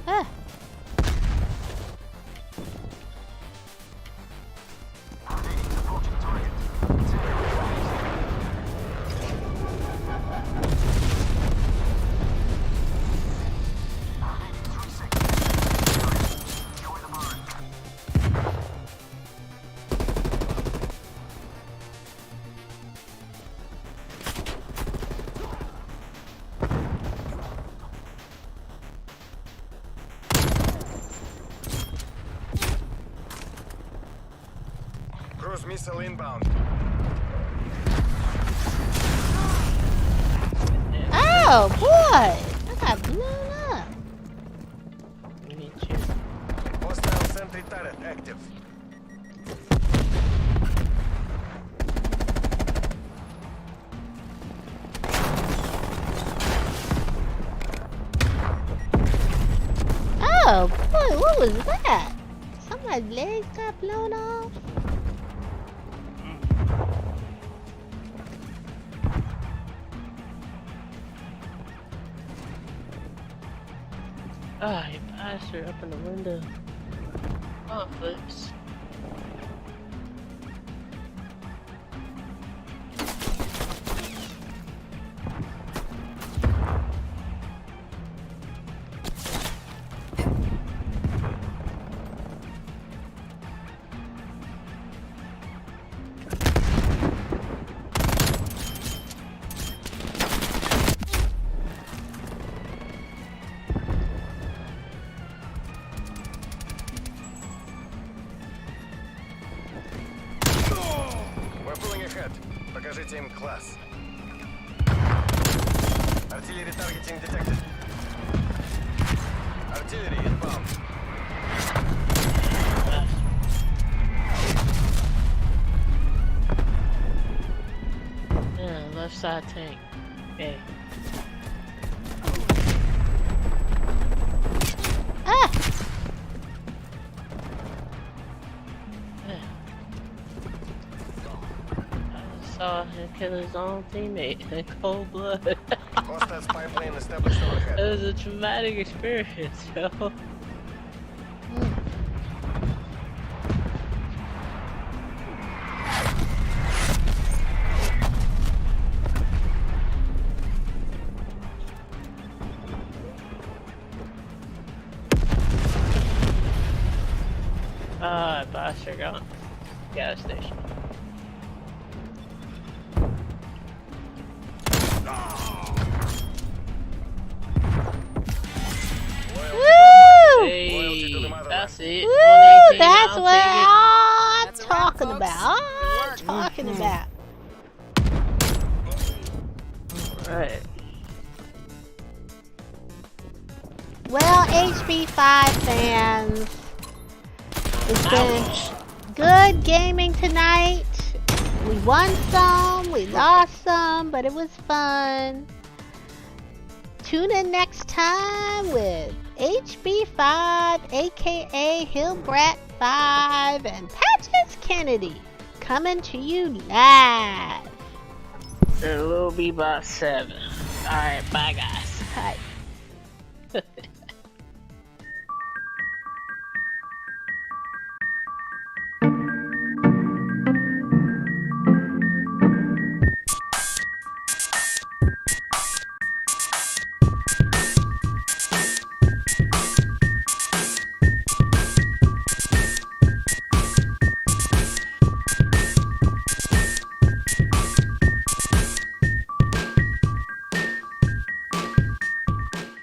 Ah! Cruise missile inbound. Oh boy! I got blown up. We need you. Hostile sentry turret active. Oh boy, what was that? Somebody's legs got blown off. Ah, you bastard up in the window. Oh, flips. We're pulling ahead. Покажите им класс. Artillery targeting detected. Artillery inbound. Yeah, left side tank. Okay. Ah! Yeah. I saw him kill his own teammate in cold blood. Hostile spy plane established It overhead. was a traumatic experience, yo. Ah, bastard got gas station. Woo! Hey, Loyalty to the motherland. that's it. Woo! 15, that's I'll what take it. I'm That's a wrap, talking folks. about. Good I'm work. talking about. Right. Well, HB5 fans, it's been Ouch. good gaming tonight. We won some, we lost some, but it was fun. Tune in next time with HB5, aka Hillbrat 5, and Patches Kennedy coming to you live. And Lil Bebop 7. Alright, bye guys. Hi.